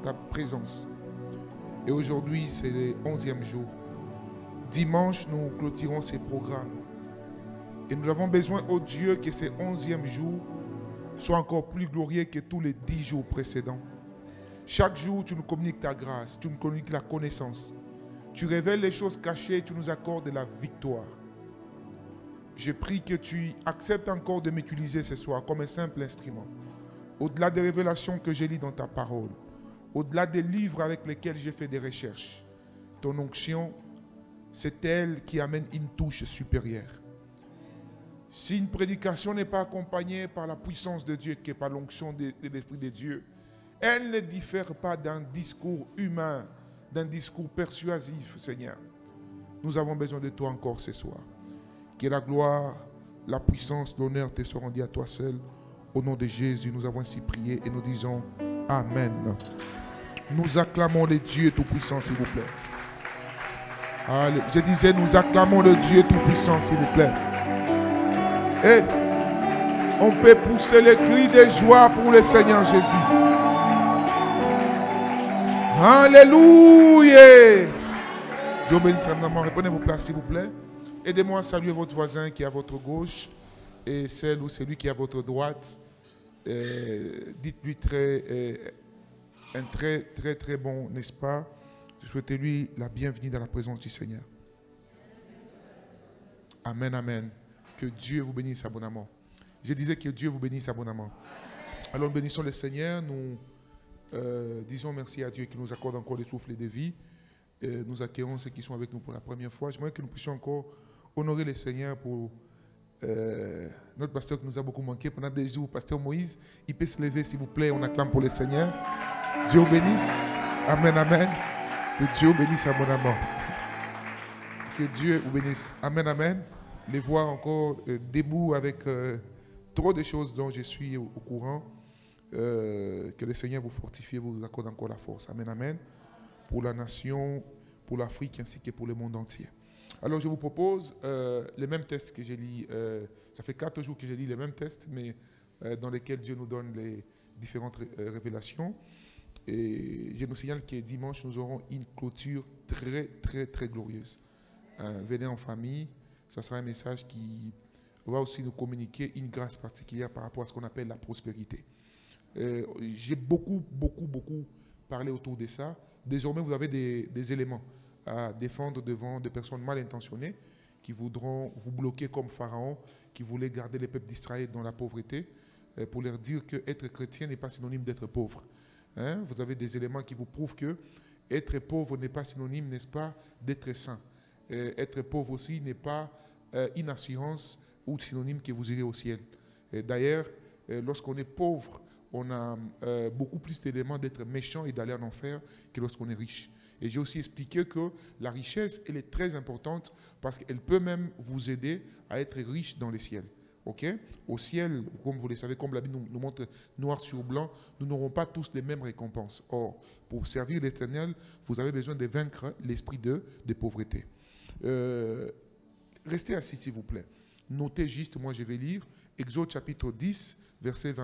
ta présence. Et aujourd'hui, c'est le 11e jour. Dimanche, nous clôturons ces programmes. Et nous avons besoin, oh Dieu, que ces 11e jours soient encore plus glorieux que tous les 10 jours précédents. Chaque jour, tu nous communiques ta grâce, tu nous communiques la connaissance. Tu révèles les choses cachées et tu nous accordes la victoire. Je prie que tu acceptes encore de m'utiliser ce soir comme un simple instrument. Au-delà des révélations que j'ai lues dans ta parole, au-delà des livres avec lesquels j'ai fait des recherches, ton onction, c'est elle qui amène une touche supérieure. Si une prédication n'est pas accompagnée par la puissance de Dieu, qui est par l'onction de l'Esprit de Dieu, elle ne diffère pas d'un discours humain, d'un discours persuasif, Seigneur. Nous avons besoin de toi encore ce soir. Que la gloire, la puissance, l'honneur te soient rendus à toi seul. Au nom de Jésus, nous avons ainsi prié et nous disons Amen. Nous acclamons le Dieu Tout-Puissant, s'il vous plaît. Allez, je disais, nous acclamons le Dieu Tout-Puissant, s'il vous plaît. Et on peut pousser les cris de joie pour le Seigneur Jésus. Alléluia. Dieu bénisse abondamment. Reprenez vos places, s'il vous plaît. Aidez-moi à saluer votre voisin qui est à votre gauche et celle ou celui qui est à votre droite. Dites-lui un très bon, n'est-ce pas? Souhaitez-lui la bienvenue dans la présence du Seigneur. Amen, amen. Que Dieu vous bénisse abondamment. Je disais que Dieu vous bénisse abondamment. Alors nous bénissons le Seigneur. Nous disons merci à Dieu qui nous accorde encore le souffle de vie. Nous accueillons ceux qui sont avec nous pour la première fois. J'aimerais que nous puissions encore honorer le Seigneur pour notre pasteur qui nous a beaucoup manqué pendant des jours. Pasteur Moïse, il peut se lever s'il vous plaît. On acclame pour le Seigneur. Dieu vous bénisse. Amen, amen. Que Dieu vous bénisse abondamment. Que Dieu vous bénisse. Amen, amen. Les voir encore debout avec trop de choses dont je suis au courant. Que le Seigneur vous fortifie et vous accorde encore la force. Amen, amen. Pour la nation, pour l'Afrique ainsi que pour le monde entier. Alors je vous propose les mêmes tests que j'ai lus. Ça fait 4 jours que j'ai lu les mêmes tests, mais dans lesquels Dieu nous donne les différentes révélations. Et je nous signale que dimanche, nous aurons une clôture très glorieuse. Venez en famille. Ça sera un message qui va aussi nous communiquer une grâce particulière par rapport à ce qu'on appelle la prospérité. J'ai beaucoup parlé autour de ça. Désormais, vous avez des éléments à défendre devant des personnes mal intentionnées qui voudront vous bloquer comme Pharaon, qui voulait garder les peuples d'Israël dans la pauvreté, pour leur dire qu'être chrétien n'est pas synonyme d'être pauvre. Hein? Vous avez des éléments qui vous prouvent que être pauvre n'est pas synonyme, n'est-ce pas, d'être saint. Être pauvre aussi n'est pas une assurance ou synonyme que vous irez au ciel. D'ailleurs, lorsqu'on est pauvre, on a beaucoup plus d'éléments d'être méchant et d'aller en enfer que lorsqu'on est riche. Et j'ai aussi expliqué que la richesse, elle est très importante parce qu'elle peut même vous aider à être riche dans les ciels. Okay? Au ciel, comme vous le savez, comme la Bible nous montre noir sur blanc, nous n'aurons pas tous les mêmes récompenses. Or, pour servir l'Éternel, vous avez besoin de vaincre l'esprit de pauvreté. Restez assis, s'il vous plaît. Notez juste, moi je vais lire Exode chapitre 10, versets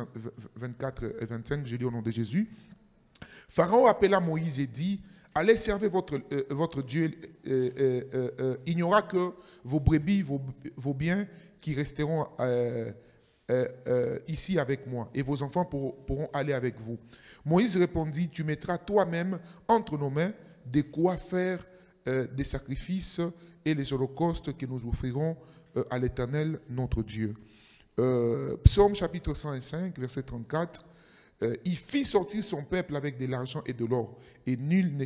24 et 25, je lis au nom de Jésus. Pharaon appela Moïse et dit, allez servir votre Dieu, il n'y aura que vos brebis, vos biens qui resteront ici avec moi, et vos enfants pourront aller avec vous. Moïse répondit, tu mettras toi-même entre nos mains de quoi faire des sacrifices et les holocaustes que nous offrirons à l'Éternel, notre Dieu. Psaume chapitre 105, verset 34. Il fit sortir son peuple avec de l'argent et de l'or, et nul ne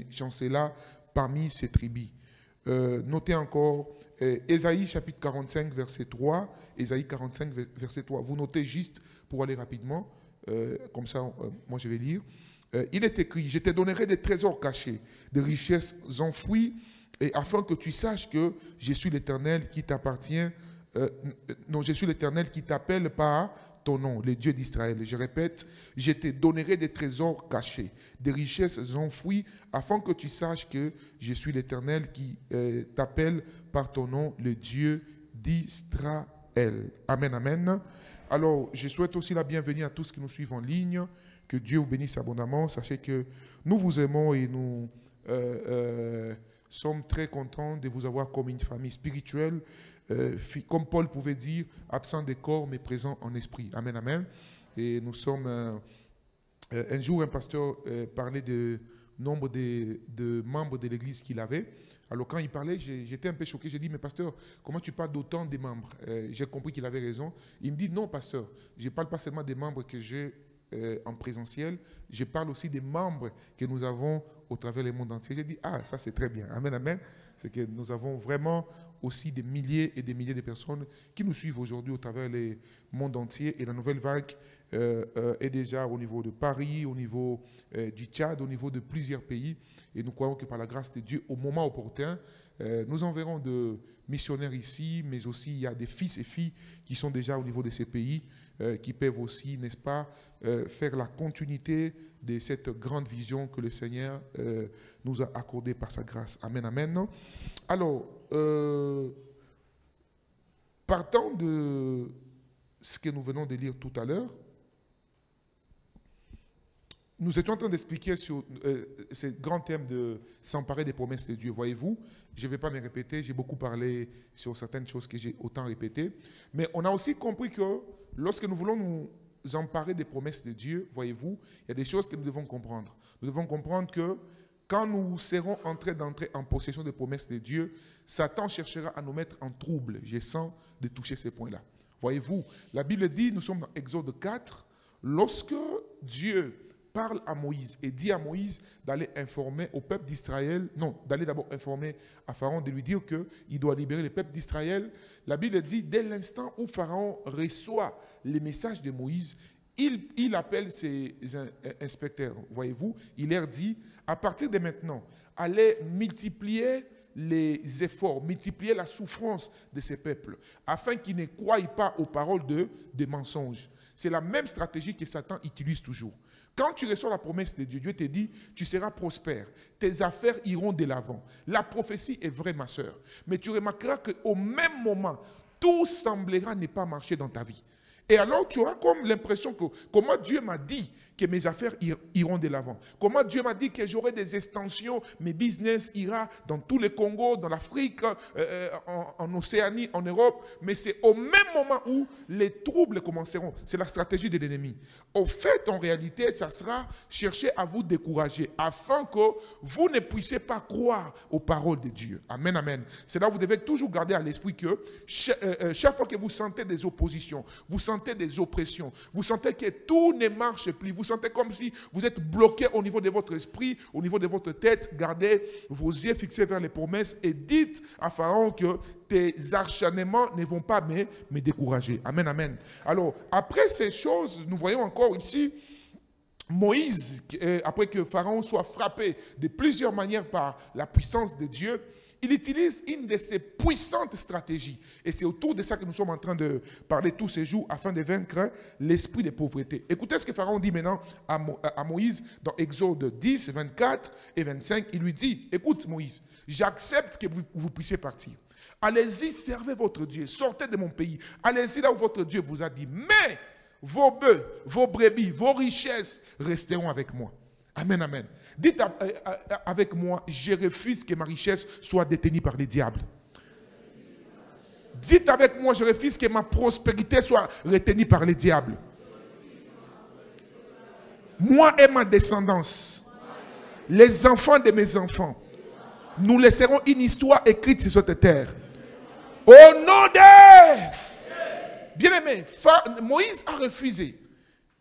chancela parmi ses tribus. Notez encore Ésaïe chapitre 45, verset 3. Ésaïe 45, verset 3. Vous notez juste pour aller rapidement, comme ça, moi je vais lire. Il est écrit, je te donnerai des trésors cachés, des richesses enfouies, et afin que tu saches que je suis l'Éternel qui t'appartient. Non, je suis l'Éternel qui t'appelle par ton nom, le Dieu d'Israël. Je répète, je te donnerai des trésors cachés, des richesses enfouies, afin que tu saches que je suis l'Éternel qui t'appelle par ton nom, le Dieu d'Israël. Amen, amen. Alors, je souhaite aussi la bienvenue à tous qui nous suivent en ligne. Que Dieu vous bénisse abondamment. Sachez que nous vous aimons et nous sommes très contents de vous avoir comme une famille spirituelle. Comme Paul pouvait dire, absent des corps mais présent en esprit. Amen, amen. Et nous sommes... un jour, un pasteur parlait du nombre de membres de l'église qu'il avait. Alors quand il parlait, j'étais un peu choqué. J'ai dit, mais pasteur, comment tu parles d'autant de membres? J'ai compris qu'il avait raison. Il me dit, non pasteur, je ne parle pas seulement des membres que j'ai en présentiel, je parle aussi des membres que nous avons au travers du monde entier. J'ai dit, ah, ça c'est très bien. Amen, amen. C'est que nous avons vraiment aussi des milliers et des milliers de personnes qui nous suivent aujourd'hui au travers du monde entier. Et la nouvelle vague est déjà au niveau de Paris, au niveau du Tchad, au niveau de plusieurs pays. Et nous croyons que par la grâce de Dieu, au moment opportun, nous enverrons de missionnaires ici, mais aussi il y a des fils et filles qui sont déjà au niveau de ces pays, qui peuvent aussi, n'est-ce pas, faire la continuité de cette grande vision que le Seigneur nous a accordée par sa grâce. Amen, amen. Alors, partant de ce que nous venons de lire tout à l'heure, nous étions en train d'expliquer sur ce grand thème de s'emparer des promesses de Dieu. Voyez-vous, je ne vais pas me répéter, j'ai beaucoup parlé sur certaines choses que j'ai autant répétées, mais on a aussi compris que lorsque nous voulons nous emparer des promesses de Dieu, voyez-vous, il y a des choses que nous devons comprendre. Nous devons comprendre que quand nous serons en train d'entrer en possession des promesses de Dieu, Satan cherchera à nous mettre en trouble. J'ai sens de toucher ces points-là. Voyez-vous, la Bible dit, nous sommes dans Exode 4, lorsque Dieu parle à Moïse et dit à Moïse d'aller informer au peuple d'Israël, non, d'aller d'abord informer à Pharaon, de lui dire qu'il doit libérer le peuple d'Israël. La Bible dit, dès l'instant où Pharaon reçoit les messages de Moïse, il appelle ses inspecteurs, voyez-vous, il leur dit, à partir de maintenant, allez multiplier les efforts, multiplier la souffrance de ces peuples, afin qu'ils ne croient pas aux paroles de mensonges. C'est la même stratégie que Satan utilise toujours. Quand tu reçois la promesse de Dieu, Dieu te dit, tu seras prospère, tes affaires iront de l'avant. La prophétie est vraie, ma soeur. Mais tu remarqueras qu'au même moment, tout semblera ne pas marcher dans ta vie. Et alors, tu auras comme l'impression que, comment Dieu m'a dit que mes affaires iront de l'avant. Comment Dieu m'a dit que j'aurai des extensions, mes business ira dans tous les Congos, dans l'Afrique, en Océanie, en Europe. Mais c'est au même moment où les troubles commenceront. C'est la stratégie de l'ennemi. Au fait, en réalité, ça sera chercher à vous décourager, afin que vous ne puissiez pas croire aux paroles de Dieu. Amen, amen. C'est là où vous devez toujours garder à l'esprit que chaque fois que vous sentez des oppositions, vous sentez des oppressions, vous sentez que tout ne marche plus, vous sentez comme si vous êtes bloqué au niveau de votre esprit, au niveau de votre tête, gardez vos yeux fixés vers les promesses et dites à Pharaon que tes acharnements ne vont pas me décourager. Amen, amen. Alors, après ces choses, nous voyons encore ici Moïse, après que Pharaon soit frappé de plusieurs manières par la puissance de Dieu, il utilise une de ses puissantes stratégies. Et c'est autour de ça que nous sommes en train de parler tous ces jours afin de vaincre l'esprit de pauvreté. Écoutez ce que Pharaon dit maintenant à Moïse dans Exode 10, 24 et 25. Il lui dit, écoute Moïse, j'accepte que vous puissiez partir. Allez-y, servez votre Dieu, sortez de mon pays. Allez-y là où votre Dieu vous a dit. Mais vos bœufs, vos brebis, vos richesses resteront avec moi. Amen, amen. Dites avec moi, je refuse que ma richesse soit détenue par les diables. Dites avec moi, je refuse que ma prospérité soit retenue par les diables. Moi et ma descendance, les enfants de mes enfants, nous laisserons une histoire écrite sur cette terre. Au nom de... Bien-aimé, Moïse a refusé.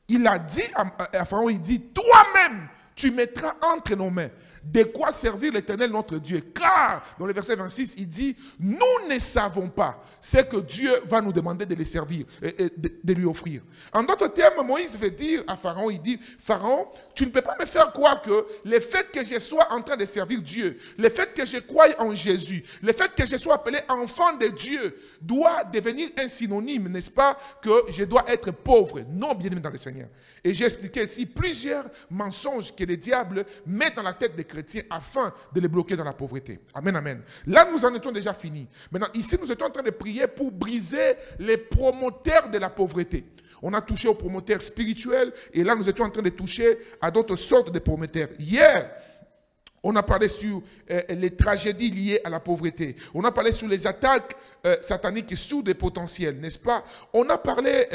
Il a dit à Pharaon, il dit, toi-même, tu mettras entre nos mains de quoi servir l'Éternel notre Dieu. Car, dans le verset 26, il dit, nous ne savons pas ce que Dieu va nous demander de les servir, de lui offrir. En d'autres termes, Moïse veut dire à Pharaon, il dit, Pharaon, tu ne peux pas me faire croire que le fait que je sois en train de servir Dieu, le fait que je croie en Jésus, le fait que je sois appelé enfant de Dieu, doit devenir un synonyme, n'est-ce pas, que je dois être pauvre. Non, bien aimé dans le Seigneur. Et j'ai expliqué ici plusieurs mensonges que le diable met dans la tête des chrétiens afin de les bloquer dans la pauvreté. Amen, amen. Là, nous en étions déjà finis. Maintenant, ici, nous étions en train de prier pour briser les promoteurs de la pauvreté. On a touché aux promoteurs spirituels et là, nous étions en train de toucher à d'autres sortes de promoteurs. Hier, on a parlé sur les tragédies liées à la pauvreté. On a parlé sur les attaques sataniques sur des potentiels, n'est-ce pas? On a parlé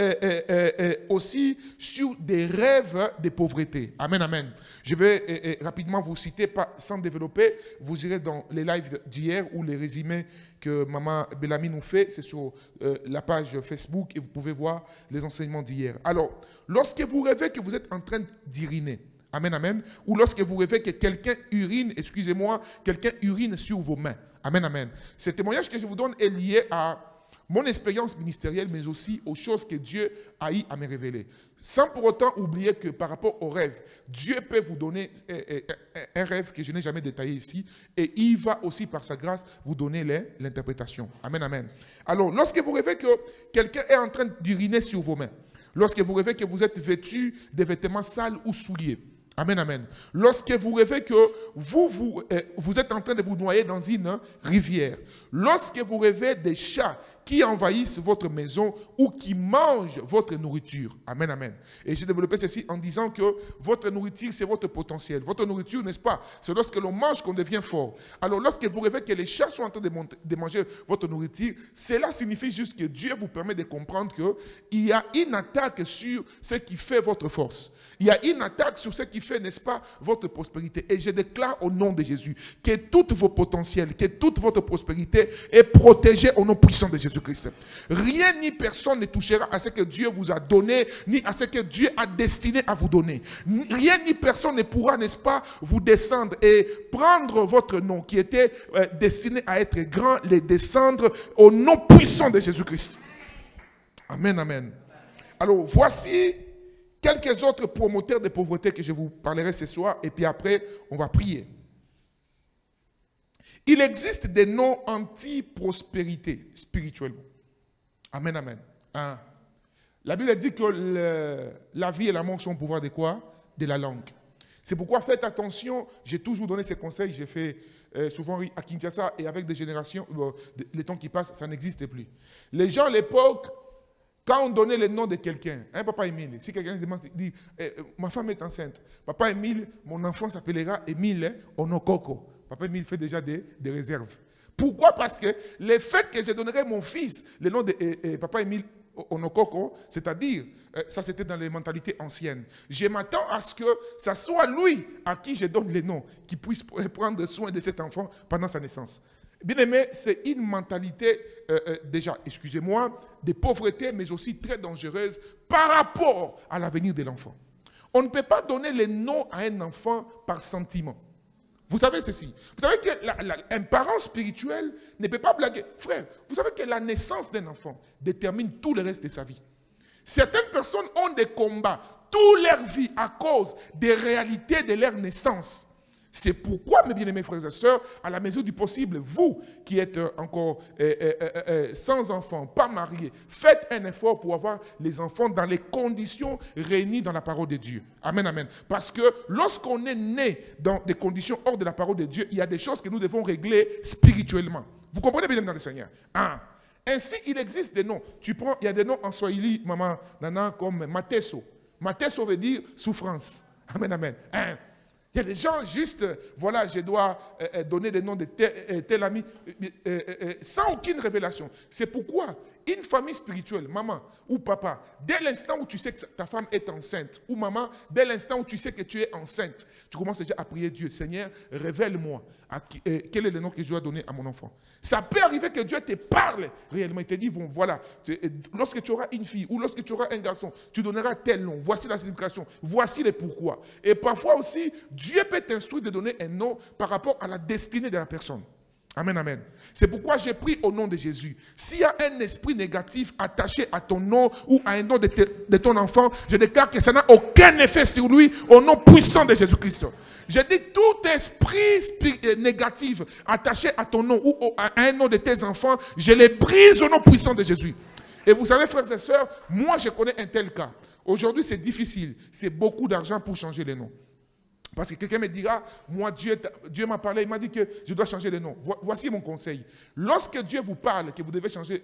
aussi sur des rêves de pauvreté. Amen, amen. Je vais rapidement vous citer, pas, sans développer. Vous irez dans les lives d'hier ou les résumés que Maman Bellamy nous fait. C'est sur la page Facebook et vous pouvez voir les enseignements d'hier. Alors, lorsque vous rêvez que vous êtes en train d'uriner, amen, amen. Ou lorsque vous rêvez que quelqu'un urine, excusez-moi, quelqu'un urine sur vos mains. Amen, amen. Ce témoignage que je vous donne est lié à mon expérience ministérielle, mais aussi aux choses que Dieu a eu à me révéler. Sans pour autant oublier que par rapport au rêve, Dieu peut vous donner un rêve que je n'ai jamais détaillé ici, et il va aussi par sa grâce vous donner l'interprétation. Amen, amen. Alors, lorsque vous rêvez que quelqu'un est en train d'uriner sur vos mains, lorsque vous rêvez que vous êtes vêtu de vêtements sales ou souillés, amen, amen. Lorsque vous rêvez que vous êtes en train de vous noyer dans une rivière. Lorsque vous rêvez des chats qui envahissent votre maison ou qui mangent votre nourriture. Amen, amen. Et j'ai développé ceci en disant que votre nourriture, c'est votre potentiel. Votre nourriture, n'est-ce pas? C'est lorsque l'on mange qu'on devient fort. Alors, lorsque vous rêvez que les chats sont en train de manger votre nourriture, cela signifie juste que Dieu vous permet de comprendre qu'il y a une attaque sur ce qui fait votre force. Il y a une attaque sur ce qui fait, n'est-ce pas, votre prospérité. Et je déclare au nom de Jésus que tous vos potentiels, que toute votre prospérité est protégée au nom puissant de Jésus-Christ. Rien ni personne ne touchera à ce que Dieu vous a donné, ni à ce que Dieu a destiné à vous donner. Rien ni personne ne pourra, n'est-ce pas, vous descendre et prendre votre nom qui était destiné à être grand, les descendre au nom puissant de Jésus-Christ. Amen, amen. Alors, voici quelques autres promoteurs de pauvreté que je vous parlerai ce soir, et puis après, on va prier. Il existe des noms anti-prospérité spirituellement. Amen, amen. Hein? La Bible dit que la vie et la mort sont au pouvoir de quoi? De la langue. C'est pourquoi faites attention, j'ai toujours donné ces conseils, j'ai fait souvent à Kinshasa et avec des générations, les temps qui passent, ça n'existe plus. Les gens à l'époque, quand on donnait le nom de quelqu'un, hein, Papa Émile, si quelqu'un dit ma femme est enceinte, Papa Émile, mon enfant s'appellera Émile Onokoko. Papa Émile fait déjà des réserves. Pourquoi? Parce que le fait que je donnerai mon fils le nom de Papa Émile Onokoko, c'est-à-dire, ça c'était dans les mentalités anciennes. Je m'attends à ce que ça soit lui à qui je donne le nom, qui puisse prendre soin de cet enfant pendant sa naissance. Bien aimé, c'est une mentalité déjà, excusez-moi, de pauvreté, mais aussi très dangereuse par rapport à l'avenir de l'enfant. On ne peut pas donner le nom à un enfant par sentiment. Vous savez ceci. Vous savez qu'un parent spirituel ne peut pas blaguer. Frère, vous savez que la naissance d'un enfant détermine tout le reste de sa vie. Certaines personnes ont des combats toute leur vie à cause des réalités de leur naissance. C'est pourquoi, mes bien-aimés frères et sœurs, à la mesure du possible, vous qui êtes encore sans enfants, pas mariés, faites un effort pour avoir les enfants dans les conditions réunies dans la parole de Dieu. Amen, amen. Parce que lorsqu'on est né dans des conditions hors de la parole de Dieu, il y a des choses que nous devons régler spirituellement. Vous comprenez bien dans le Seigneur? Ainsi, il existe des noms. Il y a des noms en Swahili, maman, nana, comme Mateso. Mateso veut dire souffrance. Amen, amen. Il y a des gens juste, voilà, je dois donner le nom de tel ami, sans aucune révélation. C'est pourquoi une famille spirituelle, maman ou papa, dès l'instant où tu sais que ta femme est enceinte, ou maman, dès l'instant où tu sais que tu es enceinte, tu commences déjà à prier Dieu, Seigneur, révèle-moi quel est le nom que je dois donner à mon enfant. Ça peut arriver que Dieu te parle réellement, il te dit, bon, voilà, lorsque tu auras une fille ou lorsque tu auras un garçon, tu donneras tel nom, voici la signification, voici les pourquoi. Et parfois aussi, Dieu peut t'instruire de donner un nom par rapport à la destinée de la personne. Amen, amen. C'est pourquoi j'ai pris au nom de Jésus. S'il y a un esprit négatif attaché à ton nom ou à un nom de ton enfant, je déclare que ça n'a aucun effet sur lui au nom puissant de Jésus-Christ. Je dis tout esprit négatif attaché à ton nom ou à un nom de tes enfants, je les brise au nom puissant de Jésus. Et vous savez, frères et sœurs, moi je connais un tel cas. Aujourd'hui c'est difficile, c'est beaucoup d'argent pour changer les noms. Parce que quelqu'un me dira, moi Dieu m'a parlé, il m'a dit que je dois changer de nom. Voici mon conseil. Lorsque Dieu vous parle que vous devez changer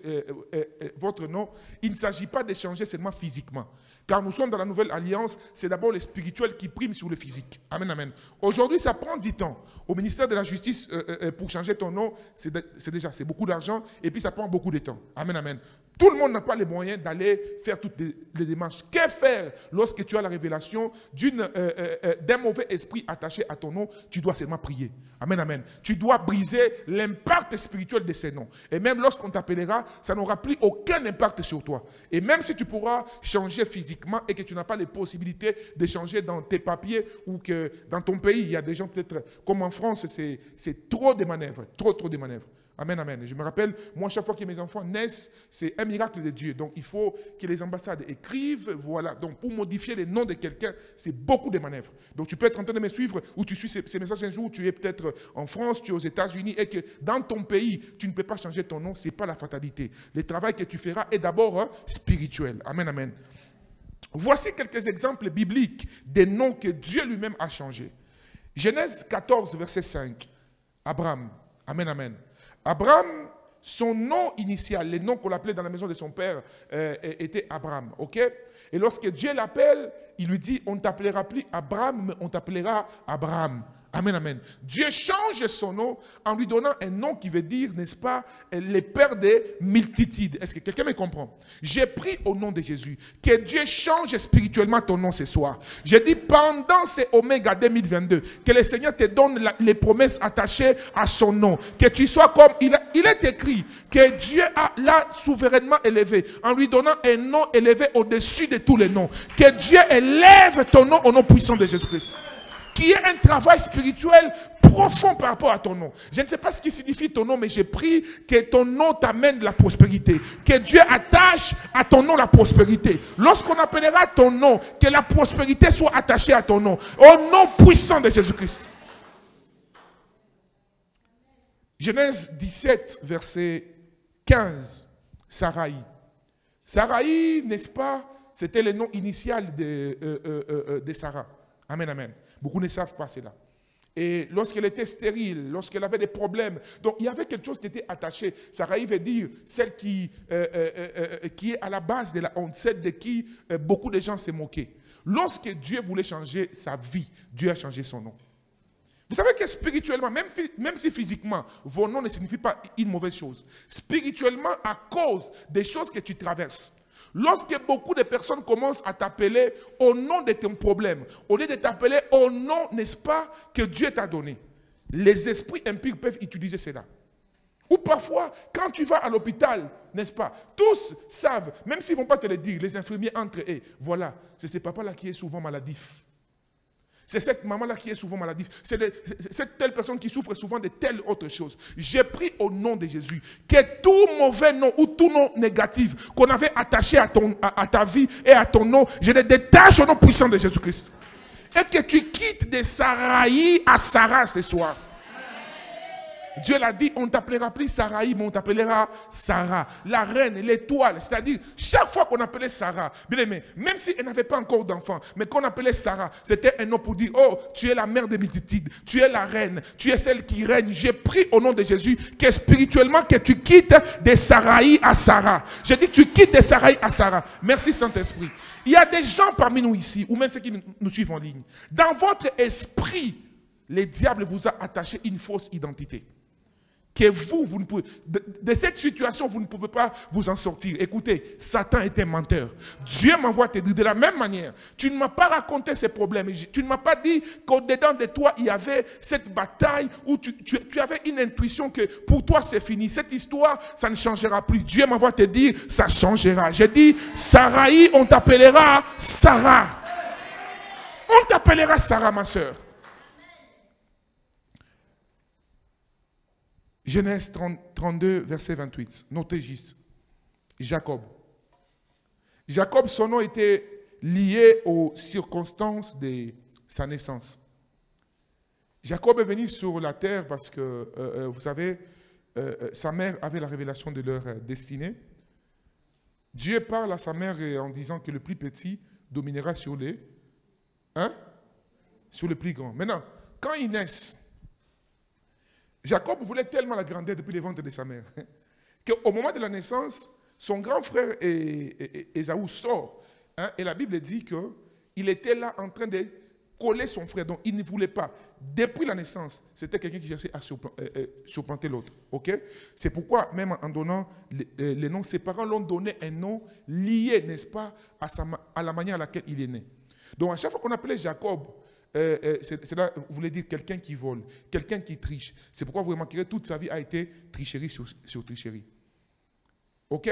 votre nom, il ne s'agit pas de changer seulement physiquement. Car nous sommes dans la nouvelle alliance, c'est d'abord le spirituel qui prime sur le physique. Amen, amen. Aujourd'hui, ça prend du temps. Au ministère de la Justice, pour changer ton nom, c'est beaucoup d'argent et puis ça prend beaucoup de temps. Amen, amen. Tout le monde n'a pas les moyens d'aller faire toutes les démarches. Que faire lorsque tu as la révélation d'un mauvais esprit attaché à ton nom? Tu dois seulement prier. Amen, amen. Tu dois briser l'impact spirituel de ces noms. Et même lorsqu'on t'appellera, ça n'aura plus aucun impact sur toi. Et même si tu pourras changer physiquement et que tu n'as pas les possibilités de changer dans tes papiers ou que dans ton pays, il y a des gens peut-être, comme en France, c'est trop de manœuvres, trop de manœuvres. Amen, amen. Je me rappelle, moi, chaque fois que mes enfants naissent, c'est un miracle de Dieu. Donc, il faut que les ambassades écrivent, voilà. Donc, pour modifier le nom de quelqu'un, c'est beaucoup de manœuvres. Donc, tu peux être en train de me suivre ou tu suis ces messages un jour, tu es peut-être en France, tu es aux États-Unis et que dans ton pays, tu ne peux pas changer ton nom, ce n'est pas la fatalité. Le travail que tu feras est d'abord spirituel. Amen, amen. Voici quelques exemples bibliques des noms que Dieu lui-même a changés. Genèse 14, verset 5. Abraham. Amen, amen. Abraham, son nom initial, le nom qu'on l'appelait dans la maison de son père, était Abraham. Ok? Et lorsque Dieu l'appelle, il lui dit, on ne t'appellera plus Abraham, mais on t'appellera Abraham. Amen, amen. Dieu change son nom en lui donnant un nom qui veut dire, n'est-ce pas, le père des multitudes. Est-ce que quelqu'un me comprend? J'ai pris au nom de Jésus que Dieu change spirituellement ton nom ce soir. Je dis pendant ces Oméga 2022, que le Seigneur te donne les attachées à son nom. Que tu sois comme, il est écrit que Dieu l'a souverainement élevé en lui donnant un nom élevé au-dessus de tous les noms. Que Dieu élève ton nom au nom puissant de Jésus-Christ. Qui est un travail spirituel profond par rapport à ton nom. Je ne sais pas ce qui signifie ton nom, mais j'ai pris que ton nom t'amène la prospérité. Que Dieu attache à ton nom la prospérité. Lorsqu'on appellera ton nom, que la prospérité soit attachée à ton nom. Au nom puissant de Jésus-Christ. Genèse 17, verset 15. Sarai. Sarai, n'est-ce pas, c'était le nom initial de Sarah. Amen, amen. Beaucoup ne savent pas cela. Et lorsqu'elle était stérile, lorsqu'elle avait des problèmes, donc il y avait quelque chose qui était attaché. Sarai veut dire celle qui est à la base de la honte, celle de qui beaucoup de gens se moquaient. Lorsque Dieu voulait changer sa vie, Dieu a changé son nom. Vous savez que spirituellement, même si physiquement, vos noms ne signifient pas une mauvaise chose. Spirituellement, à cause des choses que tu traverses, lorsque beaucoup de personnes commencent à t'appeler au nom de ton problème, au lieu de t'appeler au nom, n'est-ce pas, que Dieu t'a donné, les esprits impurs peuvent utiliser cela. Ou parfois, quand tu vas à l'hôpital, n'est-ce pas, tous savent, même s'ils ne vont pas te le dire, les infirmiers entre eux, voilà, c'est ce papa-là qui est souvent maladif. C'est cette maman-là qui est souvent maladif. C'est cette telle personne qui souffre souvent de telle autre chose. J'ai pris au nom de Jésus que tout mauvais nom ou tout nom négatif qu'on avait attaché à ta vie et à ton nom, je le détache au nom puissant de Jésus-Christ. Et que tu quittes de Sarai à Sarah ce soir. Dieu l'a dit, on ne t'appellera plus Sarai, mais on t'appellera Sarah, la reine, l'étoile. C'est-à-dire, chaque fois qu'on appelait Sarah, bien aimé, même si elle n'avait pas encore d'enfant, mais qu'on appelait Sarah, c'était un nom pour dire, oh, tu es la mère des multitudes, tu es la reine, tu es celle qui règne. J'ai pris au nom de Jésus que spirituellement, que tu quittes de Sarai à Sarah. J'ai dit, tu quittes de Sarai à Sarah. Merci Saint-Esprit. Il y a des gens parmi nous ici, ou même ceux qui nous suivent en ligne. Dans votre esprit, le diable vous a attaché une fausse identité. Que vous ne pouvez, de cette situation, vous ne pouvez pas vous en sortir. Écoutez, Satan est un menteur. Dieu m'envoie te dire de la même manière. Tu ne m'as pas raconté ces problèmes. Tu ne m'as pas dit qu'au-dedans de toi, il y avait cette bataille où tu avais une intuition que pour toi, c'est fini. Cette histoire, ça ne changera plus. Dieu m'envoie te dire, ça changera. J'ai dit, Sarai, on t'appellera Sarah. On t'appellera Sarah, ma soeur. Genèse 32, verset 28. Notez juste. Jacob. Jacob, son nom était lié aux circonstances de sa naissance. Jacob est venu sur la terre parce que, vous savez, sa mère avait la révélation de leur destinée. Dieu parle à sa mère en disant que le plus petit dominera sur les sur le plus grand. Maintenant, quand ils naissent, Jacob voulait tellement la grandeur depuis le ventre de sa mère qu'au moment de la naissance, son grand frère Ésaü sort. Hein, et la Bible dit qu'il était là en train de coller son frère. Donc, il ne voulait pas. Depuis la naissance, c'était quelqu'un qui cherchait à surplanter l'autre. Okay? C'est pourquoi, même en donnant les noms, ses parents l'ont donné un nom lié, n'est-ce pas, à la manière à laquelle il est né. Donc, à chaque fois qu'on appelait Jacob, cela voulait dire quelqu'un qui vole, quelqu'un qui triche. C'est pourquoi vous remarquerez toute sa vie a été tricherie sur tricherie. Ok?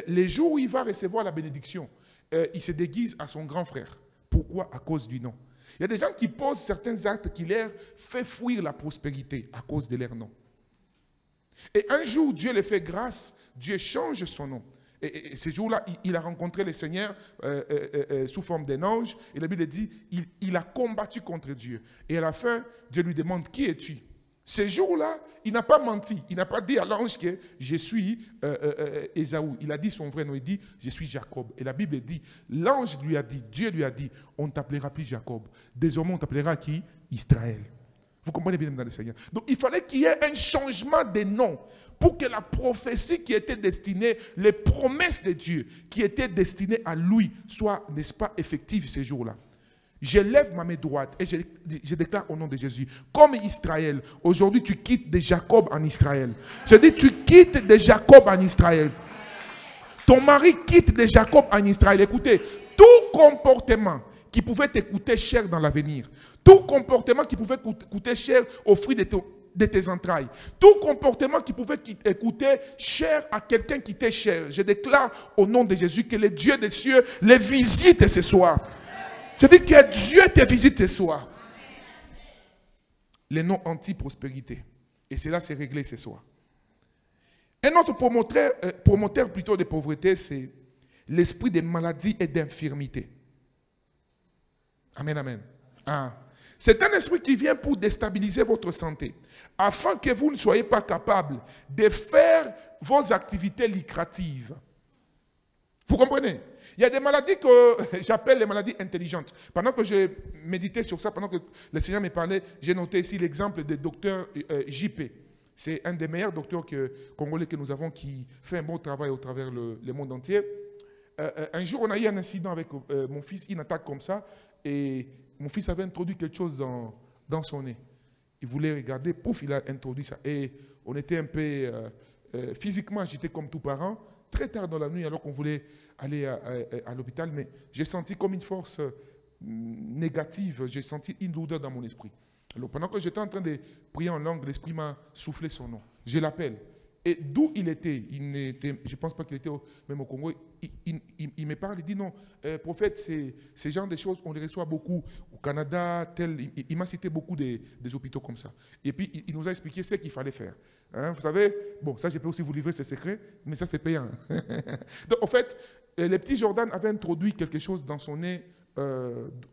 Les jours où il va recevoir la bénédiction, il se déguise à son grand frère. Pourquoi? À cause du nom. Il y a des gens qui posent certains actes qui leur fait fuir la prospérité à cause de leur nom. Et un jour, Dieu les fait grâce, Dieu change son nom. Et ce jour-là, il a rencontré le Seigneur sous forme d'un ange. Et la Bible dit, il a combattu contre Dieu. Et à la fin, Dieu lui demande, qui es-tu? Ce jour-là, il n'a pas menti. Il n'a pas dit à l'ange que je suis Ésaü. Il a dit son vrai nom. Il dit, je suis Jacob. Et la Bible dit, l'ange lui a dit, Dieu lui a dit, on ne t'appellera plus Jacob. Désormais, on t'appellera qui? Israël. Vous comprenez bien dans le Seigneur. Donc, il fallait qu'il y ait un changement de nom pour que la prophétie qui était destinée, les promesses de Dieu qui étaient destinées à lui soient, n'est-ce pas, effectives ces jours-là. Je lève ma main droite et je déclare au nom de Jésus, comme Israël, aujourd'hui tu quittes de Jacob en Israël. Je dis, tu quittes de Jacob en Israël. Ton mari quitte de Jacob en Israël. Écoutez, tout comportement qui pouvait te coûter cher dans l'avenir, tout comportement qui pouvait coûter cher au fruit de tes entrailles, tout comportement qui pouvait coûter cher à quelqu'un qui t'est cher, je déclare au nom de Jésus que le Dieu des cieux les visite ce soir. Je dis que Dieu te visite ce soir. Les noms anti-prospérité. Et cela s'est réglé ce soir. Un autre promoteur plutôt de pauvreté, c'est l'esprit de maladie et d'infirmité. Amen, amen. Ah. C'est un esprit qui vient pour déstabiliser votre santé, afin que vous ne soyez pas capable de faire vos activités lucratives. Vous comprenez? Il y a des maladies que j'appelle les maladies intelligentes. Pendant que je méditais sur ça, pendant que le Seigneur me parlait, j'ai noté ici l'exemple du docteur JP. C'est un des meilleurs docteurs congolais que nous avons qui fait un bon travail au travers le monde entier. Un jour, on a eu un incident avec mon fils, une attaque comme ça, et mon fils avait introduit quelque chose dans son nez. Il voulait regarder, pouf, il a introduit ça. Et on était un peu physiquement, j'étais comme tout parent, très tard dans la nuit, alors qu'on voulait aller à l'hôpital, mais j'ai senti comme une force négative, j'ai senti une lourdeur dans mon esprit. Alors pendant que j'étais en train de prier en langue, l'esprit m'a soufflé son nom. Je l'appelle. Et d'où il était, je ne pense pas qu'il était même au Congo, il me parle, il dit non, prophète, ces genres de choses, on les reçoit beaucoup au Canada, il m'a cité beaucoup des hôpitaux comme ça. Et puis il nous a expliqué ce qu'il fallait faire. Hein, vous savez, bon, ça je peux aussi vous livrer ces secrets, mais ça c'est payant. Donc en fait, le petit Jordan avait introduit quelque chose dans son nez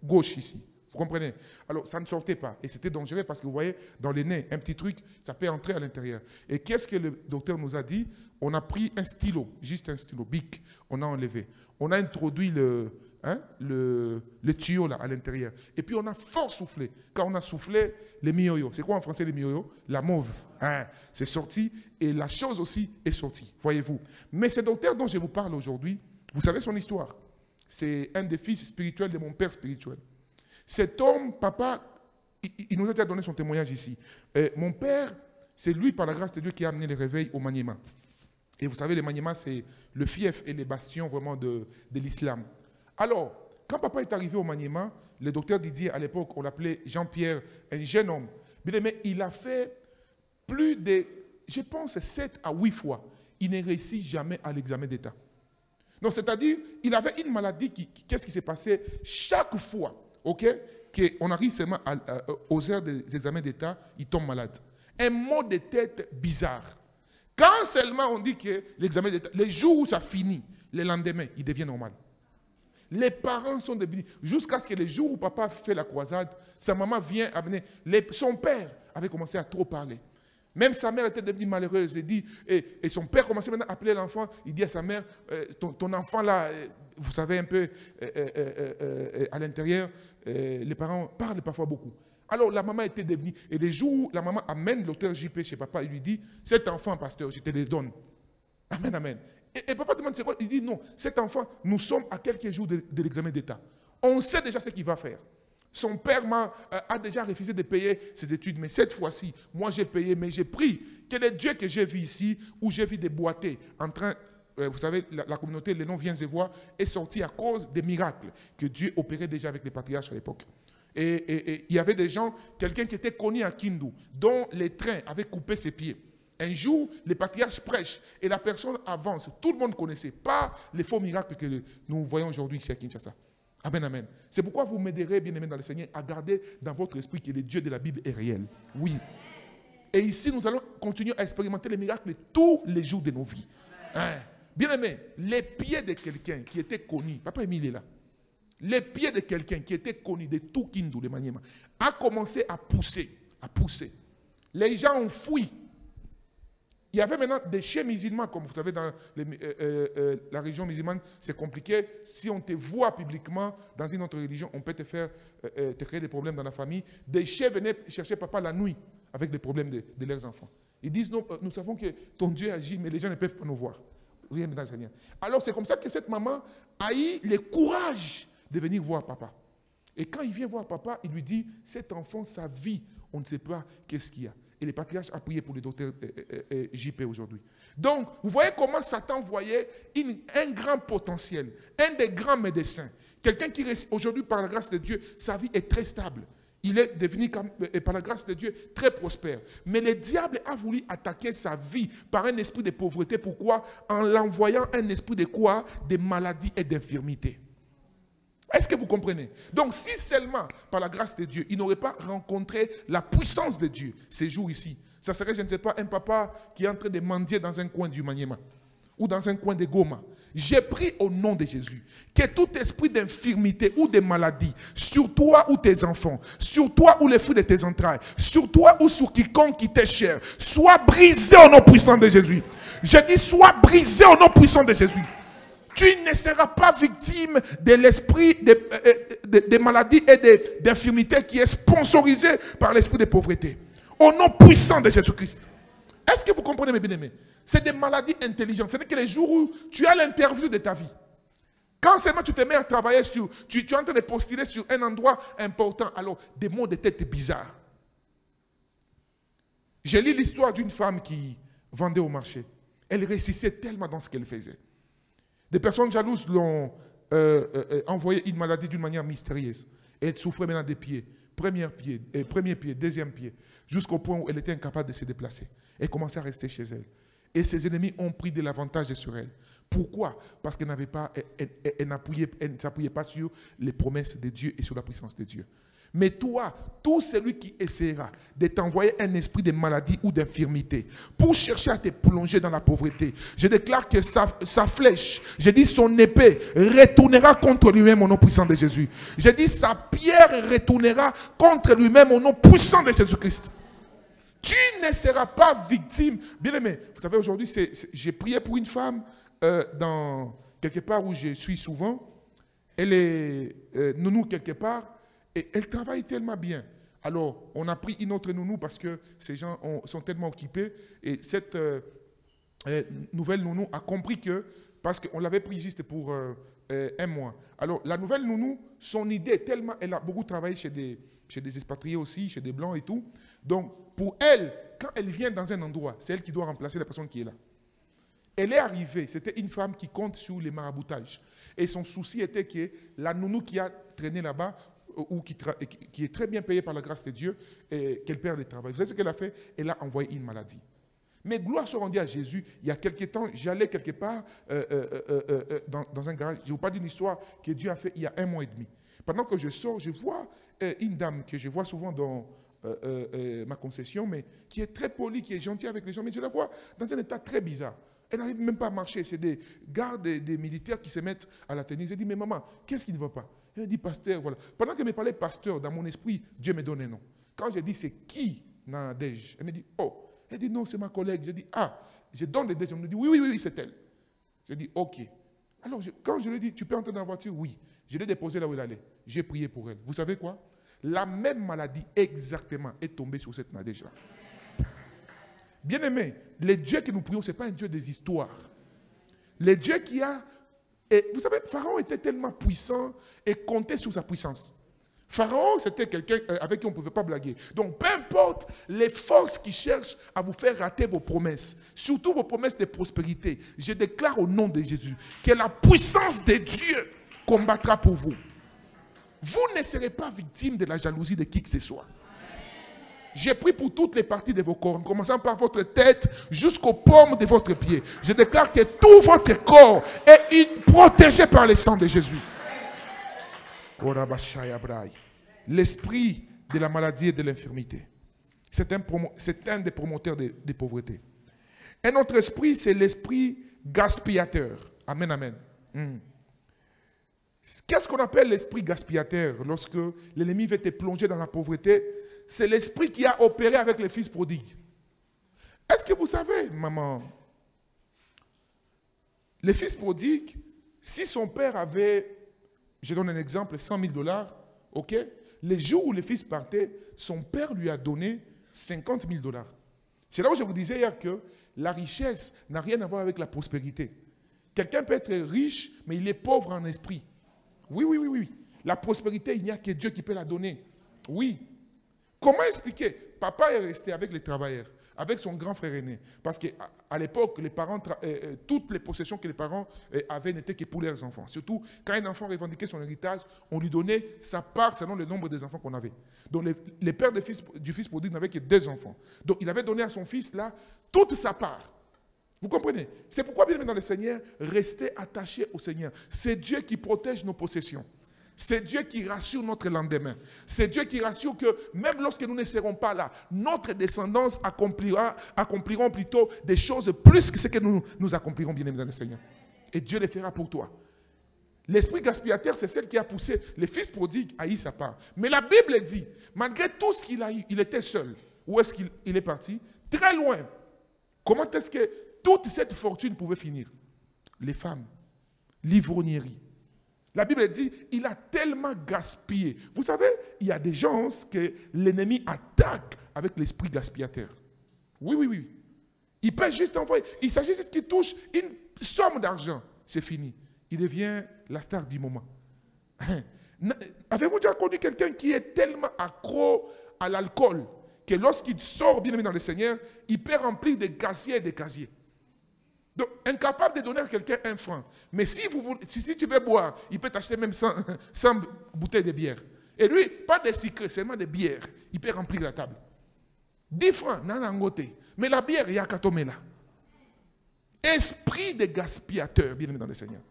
gauche ici. Vous comprenez? Alors, ça ne sortait pas. Et c'était dangereux parce que vous voyez, dans le nez, un petit truc, ça peut entrer à l'intérieur. Et qu'est-ce que le docteur nous a dit? On a pris un stylo, juste un stylo, bic, on a enlevé. On a introduit le tuyau là à l'intérieur. Et puis on a fort soufflé. Quand on a soufflé, les mioyo. C'est quoi en français les mioyo? La mauve. Hein? C'est sorti et la chose aussi est sortie, voyez-vous. Mais ce docteur dont je vous parle aujourd'hui, vous savez son histoire. C'est un des fils spirituels de mon père spirituel. Cet homme, papa, il nous a déjà donné son témoignage ici. Mon père, c'est lui, par la grâce de Dieu, qui a amené les réveils au Maniema. Et vous savez, le Maniema, c'est le fief et les bastions vraiment de l'islam. Alors, quand papa est arrivé au Maniema, le docteur Didier, à l'époque, on l'appelait Jean-Pierre, un jeune homme. Mais il a fait plus de, je pense, 7 à 8 fois. Il ne réussit jamais à l'examen d'État. Donc, c'est-à-dire, il avait une maladie, qu'est-ce qui s'est passé? Chaque fois, ok, qu'on arrive seulement aux heures des examens d'État, il tombe malade. Un mot de tête bizarre. Quand seulement on dit que l'examen d'État, les jours où ça finit, le lendemain, il devient normal. Les parents sont devenus, jusqu'à ce que les jours où papa fait la croisade, sa maman vient amener, son père avait commencé à trop parler. Même sa mère était devenue malheureuse. Et son père commençait maintenant à appeler l'enfant. Il dit à sa mère, ton enfant là, vous savez un peu, à l'intérieur, les parents parlent parfois beaucoup. Alors la maman était devenue, et les jours où la maman amène l'auteur JP chez papa, il lui dit, cet enfant, pasteur, je te le donne. Amen, amen. Et papa demande c'est quoi? Il dit non, cet enfant, nous sommes à quelques jours de l'examen d'État. On sait déjà ce qu'il va faire. Son père a déjà refusé de payer ses études, mais cette fois-ci, moi j'ai payé, mais j'ai pris. Quel est Dieu que j'ai vu ici, où j'ai vu des boîtiers en train, vous savez, la communauté, les noms viennent de voir, est sortie à cause des miracles que Dieu opérait déjà avec les patriarches à l'époque. Et il y avait des gens, quelqu'un qui était connu à Kindu, dont les trains avaient coupé ses pieds. Un jour, les patriarches prêchent et la personne avance. Tout le monde connaissait, pas les faux miracles que nous voyons aujourd'hui ici à Kinshasa. Amen, amen. C'est pourquoi vous m'aiderez, bien aimé dans le Seigneur, à garder dans votre esprit que le Dieu de la Bible est réel. Oui. Et ici, nous allons continuer à expérimenter les miracles tous les jours de nos vies. Hein? Bien aimé, les pieds de quelqu'un qui était connu, Papa Émile est là, les pieds de quelqu'un qui était connu de tout Kindu, de Maniema, a commencé à pousser, à pousser. Les gens ont fui. Il y avait maintenant des chiens musulmans, comme vous savez, dans la religion musulmane, c'est compliqué. Si on te voit publiquement dans une autre religion, on peut te créer des problèmes dans la famille. Des chiens venaient chercher papa la nuit avec des problèmes de leurs enfants. Ils disent, non, nous savons que ton Dieu agit, mais les gens ne peuvent pas nous voir. Rien dans le Seigneur. Alors c'est comme ça que cette maman a eu le courage de venir voir papa. Et quand il vient voir papa, il lui dit, cet enfant, sa vie, on ne sait pas qu'est-ce qu'il y a. Et les patriarches ont prié pour le docteur JP aujourd'hui. Donc, vous voyez comment Satan voyait un grand potentiel, un des grands médecins. Quelqu'un qui, aujourd'hui, par la grâce de Dieu, sa vie est très stable. Il est devenu, par la grâce de Dieu, très prospère. Mais le diable a voulu attaquer sa vie par un esprit de pauvreté. Pourquoi? En l'envoyant un esprit de quoi? De maladie et d'infirmité. Est-ce que vous comprenez? Donc, si seulement, par la grâce de Dieu, il n'aurait pas rencontré la puissance de Dieu ces jours ici, ça serait, je ne sais pas, un papa qui est en train de mendier dans un coin du Maniema ou dans un coin de Goma. J'ai pris au nom de Jésus que tout esprit d'infirmité ou de maladie, sur toi ou tes enfants, sur toi ou les fruits de tes entrailles, sur toi ou sur quiconque qui t'est cher, soit brisé au nom puissant de Jésus. Je dis, soit brisé au nom puissant de Jésus. Tu ne seras pas victime de l'esprit de maladies et d'infirmités qui est sponsorisé par l'esprit de pauvreté. Au nom puissant de Jésus-Christ. Est-ce que vous comprenez, mes bien-aimés? C'est des maladies intelligentes. Ce n'est que les jours où tu as l'interview de ta vie. Quand seulement tu te mets à travailler sur... Tu es en train de postuler sur un endroit important. Alors, des mots de tête bizarres. J'ai lu l'histoire d'une femme qui vendait au marché. Elle réussissait tellement dans ce qu'elle faisait. Des personnes jalouses l'ont envoyé une maladie d'une manière mystérieuse. Et elle souffrait maintenant des pieds. Premier pied, deuxième pied. Jusqu'au point où elle était incapable de se déplacer. Elle commençait à rester chez elle. Et ses ennemis ont pris de l'avantage sur elle. Pourquoi? Parce qu'elle ne s'appuyait pas sur les promesses de Dieu et sur la puissance de Dieu. Mais toi, tout celui qui essaiera de t'envoyer un esprit de maladie ou d'infirmité pour chercher à te plonger dans la pauvreté, je déclare que sa flèche, je dis son épée, retournera contre lui-même au nom puissant de Jésus. Je dis sa pierre retournera contre lui-même au nom puissant de Jésus-Christ. Tu ne seras pas victime. Bien aimé, vous savez, aujourd'hui, j'ai prié pour une femme dans quelque part où je suis souvent. Elle est nounou quelque part. Et elle travaille tellement bien. Alors, on a pris une autre nounou parce que ces gens sont tellement occupés. Et cette nouvelle nounou a compris que, parce qu'on l'avait pris juste pour un mois. Alors, la nouvelle nounou, son idée est tellement... Elle a beaucoup travaillé chez des expatriés aussi, chez des blancs et tout. Donc, pour elle, quand elle vient dans un endroit, c'est elle qui doit remplacer la personne qui est là. Elle est arrivée, c'était une femme qui compte sur les maraboutages. Et son souci était que la nounou qui a traîné là-bas, ou qui est très bien payée par la grâce de Dieu, et qu'elle perd le travail. Vous savez ce qu'elle a fait? Elle a envoyé une maladie. Mais gloire soit rendue à Jésus. Il y a quelque temps, j'allais quelque part dans un garage. Je ne vous pas d'une histoire que Dieu a fait il y a 1 mois et demi. Pendant que je sors, je vois une dame que je vois souvent dans ma concession, mais qui est très polie, qui est gentille avec les gens, mais je la vois dans un état très bizarre. Elle n'arrive même pas à marcher. C'est des gardes, des militaires qui se mettent à la tenir. Je dis, mais maman, qu'est-ce qui ne va pas? Elle dit, pasteur, voilà. Pendant qu'elle me parlait pasteur, dans mon esprit, Dieu me donne un nom. Quand j'ai dit, c'est qui Nadège? Elle me dit, oh, Elle dit, non, c'est ma collègue. J'ai dit, ah, je donne les décisions. Elle me dit, oui, c'est elle. J'ai dit, ok. Alors, quand je lui ai dit, tu peux entrer dans la voiture? Oui. Je l'ai déposée là où elle allait. J'ai prié pour elle. Vous savez quoi? La même maladie exactement est tombée sur cette Nadège-là. Bien-aimé, le Dieu que nous prions, ce n'est pas un Dieu des histoires. Le Dieu qui a... Et vous savez, Pharaon était tellement puissant et comptait sur sa puissance. Pharaon, c'était quelqu'un avec qui on ne pouvait pas blaguer. Donc, peu importe les forces qui cherchent à vous faire rater vos promesses, surtout vos promesses de prospérité, je déclare au nom de Jésus que la puissance de Dieu combattra pour vous. Vous ne serez pas victime de la jalousie de qui que ce soit. J'ai pris pour toutes les parties de vos corps, en commençant par votre tête jusqu'aux paumes de votre pied. Je déclare que tout votre corps est protégé par le sang de Jésus. L'esprit de la maladie et de l'infirmité. C'est un des promoteurs de pauvreté. Un autre esprit, c'est l'esprit gaspillateur. Amen, amen. Qu'est-ce qu'on appelle l'esprit gaspillateur lorsque l'ennemi veut te plonger dans la pauvreté? C'est l'esprit qui a opéré avec le fils prodigue. Est-ce que vous savez, maman, le fils prodigue, si son père avait, je donne un exemple, 100 000 $, ok, les jours où le fils partait, son père lui a donné 50 000 $. C'est là où je vous disais hier que la richesse n'a rien à voir avec la prospérité. Quelqu'un peut être riche, mais il est pauvre en esprit. Oui. La prospérité, il n'y a que Dieu qui peut la donner. Oui. Comment expliquer? Papa est resté avec les travailleurs, avec son grand frère aîné. Parce qu'à l'époque, les parents, toutes les possessions que les parents avaient n'étaient que pour leurs enfants. Surtout, quand un enfant revendiquait son héritage, on lui donnait sa part selon le nombre des enfants qu'on avait. Donc, les pères du fils prodigue n'avaient que 2 enfants. Donc, il avait donné à son fils, là, toute sa part. Vous comprenez? C'est pourquoi, bien aimé dans le Seigneur, restez attachés au Seigneur. C'est Dieu qui protège nos possessions. C'est Dieu qui rassure notre lendemain. C'est Dieu qui rassure que même lorsque nous ne serons pas là, notre descendance accompliront plutôt des choses plus que ce que nous accomplirons, bien aimé dans le Seigneur. Et Dieu les fera pour toi. L'esprit gaspillateur, c'est celle qui a poussé le fils prodigue à y sa part. Mais la Bible dit, malgré tout ce qu'il a eu, il était seul. Où est-ce qu'il est parti? Très loin. Comment est-ce que toute cette fortune pouvait finir? Les femmes, l'ivrognerie. La Bible dit, il a tellement gaspillé. Vous savez, il y a des gens que l'ennemi attaque avec l'esprit gaspillateur. Oui. Il peut juste envoyer. Il s'agit juste qu'il touche une somme d'argent. C'est fini. Il devient la star du moment. Avez-vous déjà connu quelqu'un qui est tellement accro à l'alcool que lorsqu'il sort bien aimé dans le Seigneur, il peut remplir des casiers et des casiers? Donc, incapable de donner à quelqu'un 1 franc. Mais si tu veux boire, il peut t'acheter même 100 bouteilles de bière. Et lui, pas de sucre, seulement de bière. Il peut remplir la table. 10 francs, nanangote. Mais la bière, il y a qu'à tomber là. Esprit de gaspillateur, bien aimé dans le Seigneur.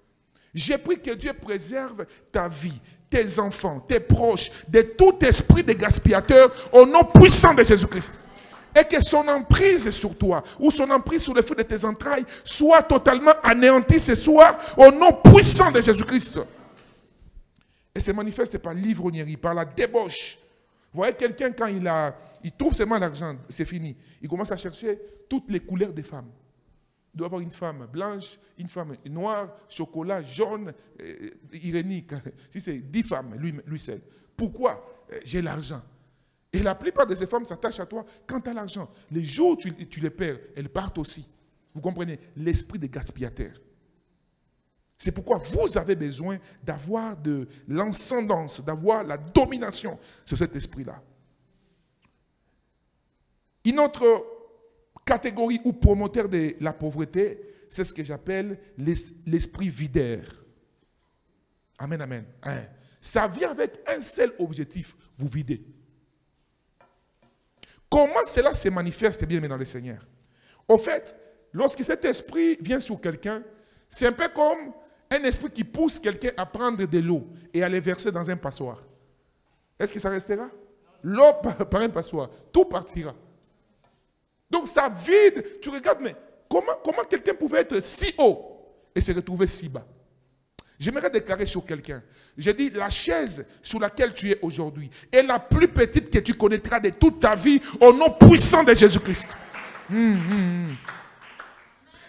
J'ai pris que Dieu préserve ta vie, tes enfants, tes proches, de tout esprit de gaspillateur au nom puissant de Jésus-Christ. Et que son emprise sur toi, ou son emprise sur le fruit de tes entrailles, soit totalement anéantie ce soir, au nom puissant de Jésus-Christ. Et se manifeste par l'ivrognerie, par la débauche. Vous voyez quelqu'un, quand il trouve seulement l'argent, c'est fini. Il commence à chercher toutes les couleurs des femmes. Il doit avoir une femme blanche, une femme noire, chocolat, jaune, irénique. Si c'est 10 femmes, lui seul. Pourquoi? J'ai l'argent. Et la plupart de ces femmes s'attachent à toi quand tu as l'argent. Les jours où tu les perds, elles partent aussi. Vous comprenez? L'esprit de gaspillateur. C'est pourquoi vous avez besoin d'avoir de l'ascendance, d'avoir la domination sur cet esprit-là. Une autre catégorie ou promoteur de la pauvreté, c'est ce que j'appelle l'esprit videur. Amen, amen. Ça vient avec un seul objectif, vous vider. Comment cela se manifeste, bien aimé dans le Seigneur? Au fait, lorsque cet esprit vient sur quelqu'un, c'est un peu comme un esprit qui pousse quelqu'un à prendre de l'eau et à les verser dans un passoire. Est-ce que ça restera? L'eau par un passoire, tout partira. Donc ça vide. Tu regardes, mais comment quelqu'un pouvait être si haut et se retrouver si bas? J'aimerais déclarer sur quelqu'un. J'ai dit, la chaise sur laquelle tu es aujourd'hui est la plus petite que tu connaîtras de toute ta vie au nom puissant de Jésus-Christ.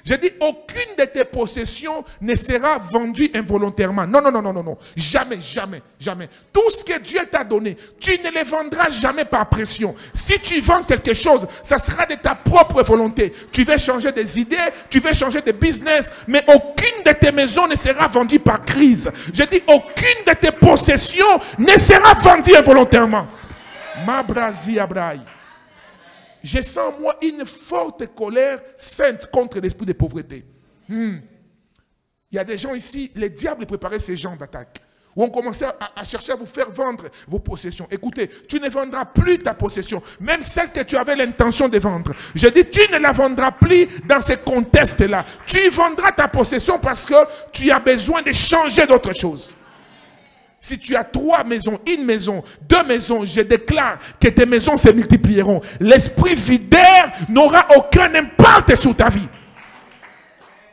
J'ai dit, aucune de tes possessions ne sera vendue involontairement. Non, non, non, non, non, non. Jamais, jamais, jamais. Tout ce que Dieu t'a donné, tu ne le vendras jamais par pression. Si tu vends quelque chose, ça sera de ta propre volonté. Tu veux changer des idées, tu veux changer de business, mais aucune de tes maisons ne sera vendue par crise. J'ai dit, aucune de tes possessions ne sera vendue involontairement. Ma brasi abraï. Je sens en moi une forte colère sainte contre l'esprit de pauvreté. Il y a des gens ici, le diable préparait ces genres d'attaques. Où on commençait à chercher à vous faire vendre vos possessions. Écoutez, tu ne vendras plus ta possession, même celle que tu avais l'intention de vendre. Je dis, tu ne la vendras plus dans ce contexte-là. Tu vendras ta possession parce que tu as besoin de changer d'autre chose. Si tu as 3 maisons, 1 maison, 2 maisons, je déclare que tes maisons se multiplieront. L'esprit vidaire n'aura aucun impact sur ta vie.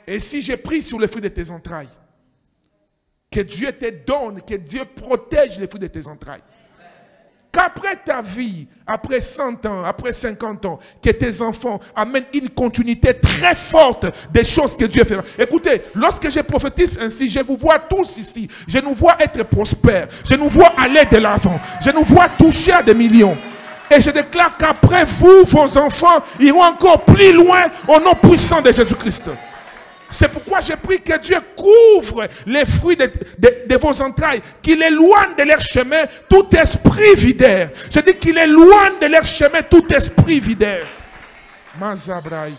Et si j'ai pris sur le fruit de tes entrailles, que Dieu te donne, que Dieu protège les fruits de tes entrailles. Qu'après ta vie, après 100 ans, après 50 ans, que tes enfants amènent une continuité très forte des choses que Dieu fera. Écoutez, lorsque je prophétise ainsi, je vous vois tous ici. Je nous vois être prospères. Je nous vois aller de l'avant. Je nous vois toucher à des millions. Et je déclare qu'après vous, vos enfants iront encore plus loin au nom puissant de Jésus-Christ. C'est pourquoi j'ai pris que Dieu couvre les fruits de vos entrailles, qu'il éloigne de leur chemin tout esprit vidaire. Je dis qu'il éloigne de leur chemin tout esprit vidaire. Mazabraï.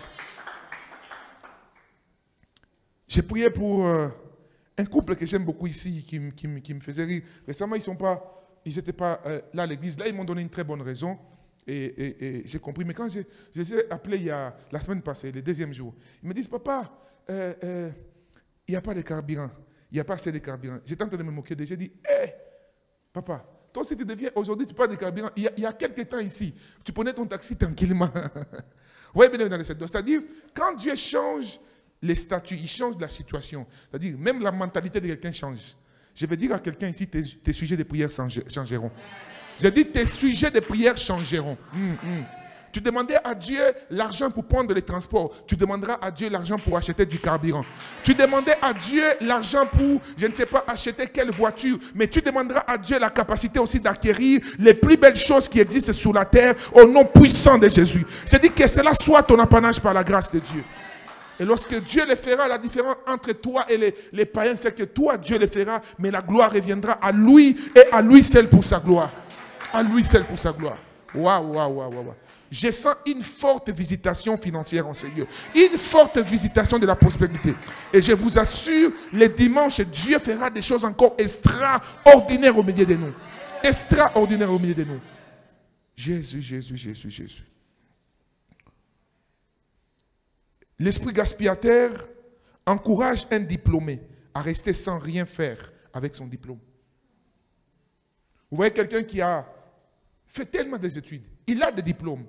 J'ai prié pour un couple que j'aime beaucoup ici, qui me faisait rire. Récemment, ils n'étaient pas là à l'église. Là, ils m'ont donné une très bonne raison. Et j'ai compris. Mais quand je les ai appelés la semaine passée, le 2e jour, ils me disent, papa, il n'y a pas de carburant. Il n'y a pas assez de carburant. J'étais en train de me moquer. J'ai dit, hé, papa, toi si tu deviens aujourd'hui, tu parles de carburant. Il y a quelques temps ici, tu prenais ton taxi tranquillement. Oui, bien dans les secteurs. C'est-à-dire, quand Dieu change les statuts, il change la situation. C'est-à-dire, même la mentalité de quelqu'un change. Je vais dire à quelqu'un ici, tes sujets de prière changeront. J'ai dit, tes sujets de prière changeront. Tu demandais à Dieu l'argent pour prendre les transports. Tu demanderas à Dieu l'argent pour acheter du carburant. Tu demandais à Dieu l'argent pour, je ne sais pas, acheter quelle voiture. Mais tu demanderas à Dieu la capacité aussi d'acquérir les plus belles choses qui existent sur la terre au nom puissant de Jésus. Je dis que cela soit ton apanage par la grâce de Dieu. Et lorsque Dieu le fera, la différence entre toi et les païens, c'est que toi, Dieu le fera, mais la gloire reviendra à lui et à lui seul pour sa gloire. À lui seul pour sa gloire. Waouh, waouh, waouh, waouh. Je sens une forte visitation financière en Seigneur. Une forte visitation de la prospérité. Et je vous assure, les dimanches, Dieu fera des choses encore extraordinaires au milieu de nous. Extraordinaires au milieu de nous. Jésus, Jésus, Jésus, Jésus. L'esprit gaspillateur encourage un diplômé à rester sans rien faire avec son diplôme. Vous voyez quelqu'un qui a fait tellement des études, il a des diplômes,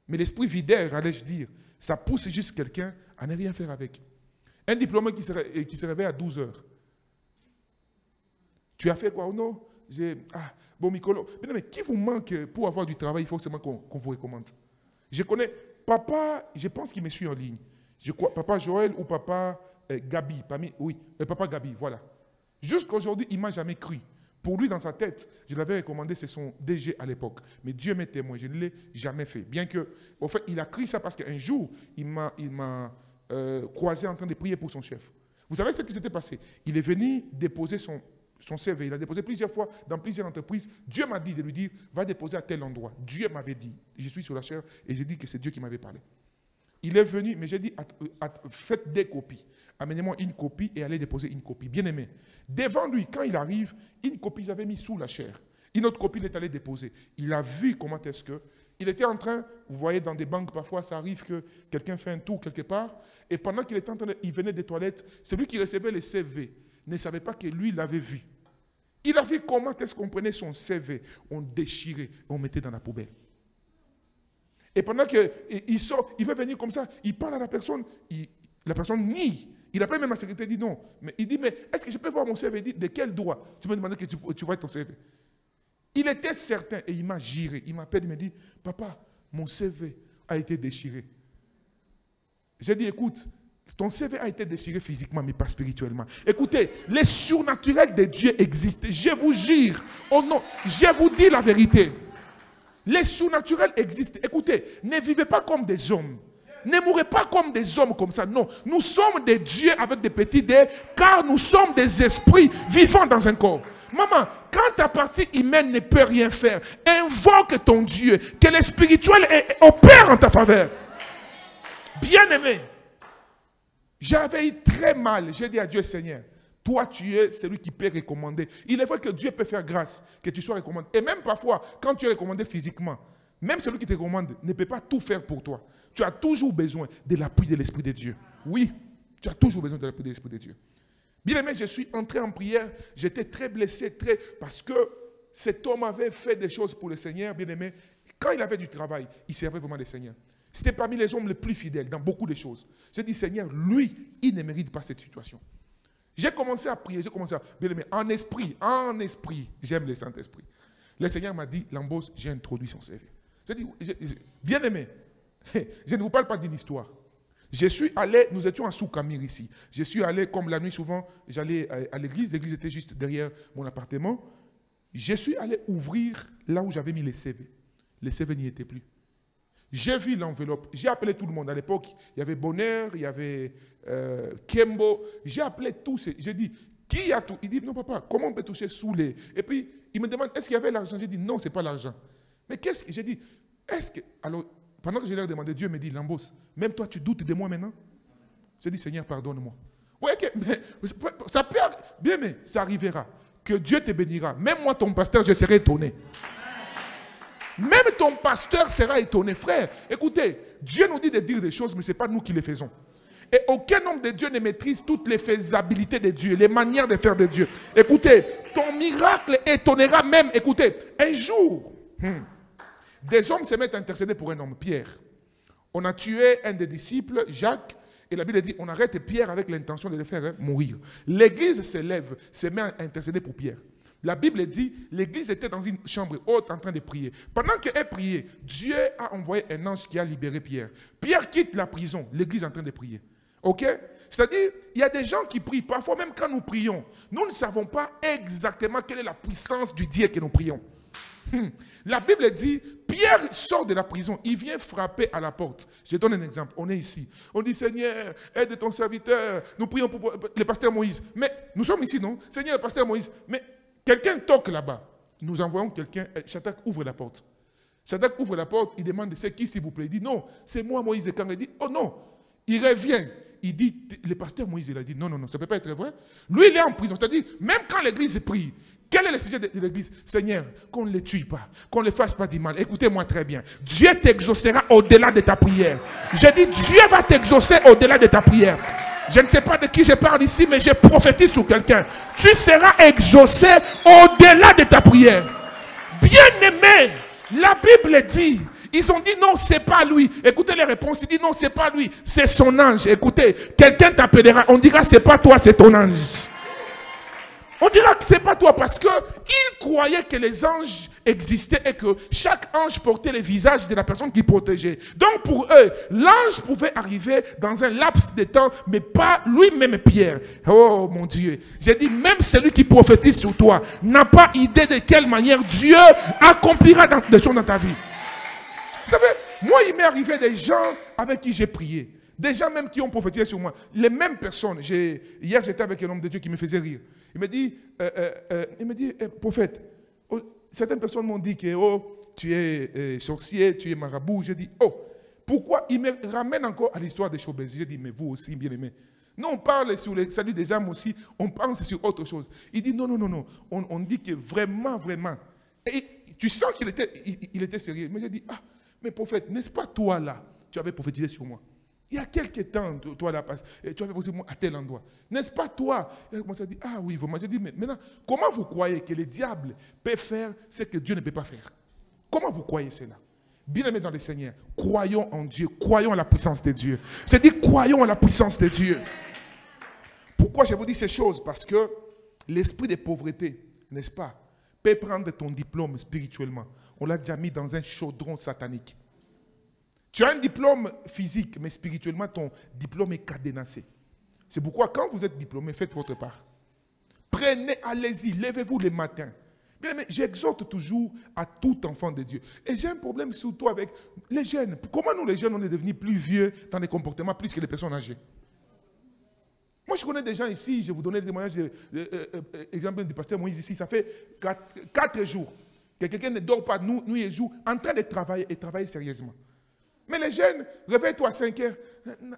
mais l'esprit vidaire, allais-je dire, ça pousse juste quelqu'un à ne rien faire avec. Un diplômé qui se réveille à 12 heures. Tu as fait quoi? Oh non, bon, Micolo. Mais qui vous manque pour avoir du travail? Il faut seulement qu'on vous recommande. Je connais papa, je pense qu'il me suit en ligne. Je crois, papa Joël ou papa Gabi. Oui, papa Gabi, voilà. Jusqu'à aujourd'hui, il ne m'a jamais cru. Pour lui, dans sa tête, je l'avais recommandé, c'est son DG à l'époque. Mais Dieu m'est témoin, je ne l'ai jamais fait. Bien que, en fait, il a cru ça parce qu'un jour, il m'a croisé en train de prier pour son chef. Vous savez ce qui s'était passé? Il est venu déposer son CV. Il a déposé plusieurs fois dans plusieurs entreprises. Dieu m'a dit de lui dire, va déposer à tel endroit. Dieu m'avait dit. Je suis sur la chair et j'ai dit que c'est Dieu qui m'avait parlé. Il est venu, mais j'ai dit, faites des copies. Amenez-moi une copie et allez déposer une copie. Bien aimé. Devant lui, quand il arrive, une copie, j'avais mis sous la chair. Une autre copie, il est allé déposer. Il a vu comment est-ce que... Il était en train, vous voyez dans des banques, parfois ça arrive que quelqu'un fait un tour quelque part, et pendant qu'il était en train il venait des toilettes, celui qui recevait les CV ne savait pas que lui l'avait vu. Il a vu comment est-ce qu'on prenait son CV, on déchirait, on mettait dans la poubelle. Et pendant qu'il sort, il veut venir comme ça, il parle à la personne nie. Il appelle même la secrétaire, il dit non. Mais il dit, mais est-ce que je peux voir mon CV? Il dit, de quel droit tu me demandes que tu vois ton CV? Il était certain et il m'a giré. Il m'appelle, il me dit, papa, mon CV a été déchiré. J'ai dit, écoute, ton CV a été déchiré physiquement, mais pas spirituellement. Écoutez, les surnaturels de Dieu existent. Je vous jure, oh non, je vous dis la vérité. Les surnaturels existent. Écoutez, ne vivez pas comme des hommes. Ne mourrez pas comme des hommes comme ça. Non, nous sommes des dieux avec des petits dés, car nous sommes des esprits vivant dans un corps. Maman, quand ta partie humaine ne peut rien faire, invoque ton Dieu, que le spirituel opère en ta faveur. Bien-aimé, j'avais eu très mal. J'ai dit à Dieu, Seigneur, toi tu es celui qui peut recommander. Il est vrai que Dieu peut faire grâce, que tu sois recommandé. Et même parfois, quand tu es recommandé physiquement, même celui qui te recommande ne peut pas tout faire pour toi. Tu as toujours besoin de l'appui de l'Esprit de Dieu. Oui, tu as toujours besoin de l'appui de l'Esprit de Dieu. Bien aimé, je suis entré en prière. J'étais très blessé, parce que cet homme avait fait des choses pour le Seigneur. Bien aimé, quand il avait du travail, il servait vraiment le Seigneur. C'était parmi les hommes les plus fidèles dans beaucoup de choses. J'ai dit, Seigneur, lui, il ne mérite pas cette situation. J'ai commencé à prier, bien aimé, en esprit, j'aime le Saint-Esprit. Le Seigneur m'a dit, Lambos, j'ai introduit son CV. J'ai dit, bien aimé, je ne vous parle pas d'une histoire. Je suis allé, nous étions à Soukamir ici. Je suis allé, comme la nuit souvent, j'allais à l'église. L'église était juste derrière mon appartement. Je suis allé ouvrir là où j'avais mis les CV. Les CV n'y étaient plus. J'ai vu l'enveloppe. J'ai appelé tout le monde. À l'époque, il y avait Bonheur, il y avait Kembo. J'ai appelé tous ces... J'ai dit, qui a tout? Il dit, non papa, comment on peut toucher sous les... Et puis, il me demande, est-ce qu'il y avait l'argent? J'ai dit, non, ce n'est pas l'argent. Mais qu'est-ce que... J'ai dit, est-ce que... Alors, pendant que je leur demandé, Dieu me dit, Lambos, même toi, tu doutes de moi maintenant? J'ai dit, Seigneur, pardonne-moi. Oui, mais ça peut... Bien, mais ça arrivera. Que Dieu te bénira. Même moi, ton pasteur, je serai étonné. Même ton pasteur sera étonné. Frère, écoutez, Dieu nous dit de dire des choses, mais ce n'est pas nous qui les faisons. Et aucun homme de Dieu ne maîtrise toutes les faisabilités de Dieu, les manières de faire de Dieu. Écoutez, ton miracle étonnera même, écoutez, un jour, des hommes se mettent à intercéder pour un homme, Pierre. On a tué un des disciples, Jacques, et la Bible dit, on arrête Pierre avec l'intention de le faire mourir. L'église se lève, se met à intercéder pour Pierre. La Bible dit, l'église était dans une chambre haute en train de prier. Pendant qu'elle priait, Dieu a envoyé un ange qui a libéré Pierre. Pierre quitte la prison, l'église est en train de prier. Ok? C'est-à-dire, il y a des gens qui prient. Parfois, même quand nous prions, nous ne savons pas exactement quelle est la puissance du Dieu que nous prions. La Bible dit, Pierre sort de la prison, il vient frapper à la porte. Je donne un exemple, on est ici. On dit, Seigneur, aide ton serviteur. Nous prions pour le pasteur Moïse. Mais nous sommes ici, non? Seigneur, le pasteur Moïse. Mais quelqu'un toque là-bas. Nous envoyons quelqu'un. Shadrach ouvre la porte. Shadrach ouvre la porte. Il demande, c'est qui s'il vous plaît? Il dit, non, c'est moi Moïse. Et quand il dit, oh non, il revient. Il dit, le pasteur Moïse, il a dit, non, non, non, ça ne peut pas être vrai. Lui, il est en prison. C'est-à-dire, même quand l'église prie, quel est le sujet de l'église? Seigneur, qu'on ne les tue pas, qu'on ne les fasse pas du mal. Écoutez-moi très bien. Dieu t'exaucera au-delà de ta prière. J'ai dit, Dieu va t'exaucer au-delà de ta prière. Je ne sais pas de qui je parle ici, mais je prophétise sur quelqu'un. Tu seras exaucé au-delà de ta prière. Bien-aimé, la Bible dit, ils ont dit non, c'est pas lui. Écoutez les réponses, il dit non, c'est pas lui, c'est son ange. Écoutez, quelqu'un t'appellera, on dira c'est pas toi, c'est ton ange. On dira que c'est pas toi parce que ils croyaient que les anges existaient et que chaque ange portait le visage de la personne qui protégeait. Donc pour eux, l'ange pouvait arriver dans un laps de temps, mais pas lui-même Pierre. Oh mon Dieu, j'ai dit même celui qui prophétise sur toi n'a pas idée de quelle manière Dieu accomplira des choses dans ta vie. Vous savez, moi il m'est arrivé des gens avec qui j'ai prié. Des gens même qui ont prophétisé sur moi. Les mêmes personnes. Hier, j'étais avec un homme de Dieu qui me faisait rire. Il me dit, prophète, certaines personnes m'ont dit que tu es sorcier, tu es marabout. J'ai dit, pourquoi? Il me ramène encore à l'histoire des Chobèzes. J'ai dit, mais vous aussi, bien aimé. Non, on parle sur le salut des âmes aussi, on pense sur autre chose. Il dit, non, non, non, non. On dit que vraiment, vraiment. Et tu sens qu'il était sérieux. Mais j'ai dit, mais prophète, n'est-ce pas toi là, tu avais prophétisé sur moi? Il y a quelques temps, toi là, tu avais posé moi à tel endroit. N'est-ce pas toi? Il a commencé à dire, oui, vraiment. J'ai dit, mais maintenant, comment vous croyez que le diable peut faire ce que Dieu ne peut pas faire? Comment vous croyez cela? Bien-aimés dans le Seigneur, croyons en Dieu, croyons en la puissance de Dieu. J'ai dit, croyons en la puissance de Dieu. Pourquoi je vous dis ces choses? Parce que l'esprit de pauvreté, n'est-ce pas, peut prendre ton diplôme spirituellement. On l'a déjà mis dans un chaudron satanique. Tu as un diplôme physique, mais spirituellement, ton diplôme est cadenassé. C'est pourquoi quand vous êtes diplômé, faites votre part. Prenez, allez-y, levez-vous le matin. Bien aimé, j'exhorte toujours à tout enfant de Dieu. Et j'ai un problème surtout avec les jeunes. Comment nous les jeunes, on est devenus plus vieux dans les comportements plus que les personnes âgées? Moi, je connais des gens ici, je vais vous donner des témoignages, exemple du pasteur Moïse ici, ça fait 4 jours que quelqu'un ne dort pas nuit et jour en train de travailler et travailler sérieusement. Mais les jeunes, réveille-toi à 5 heures.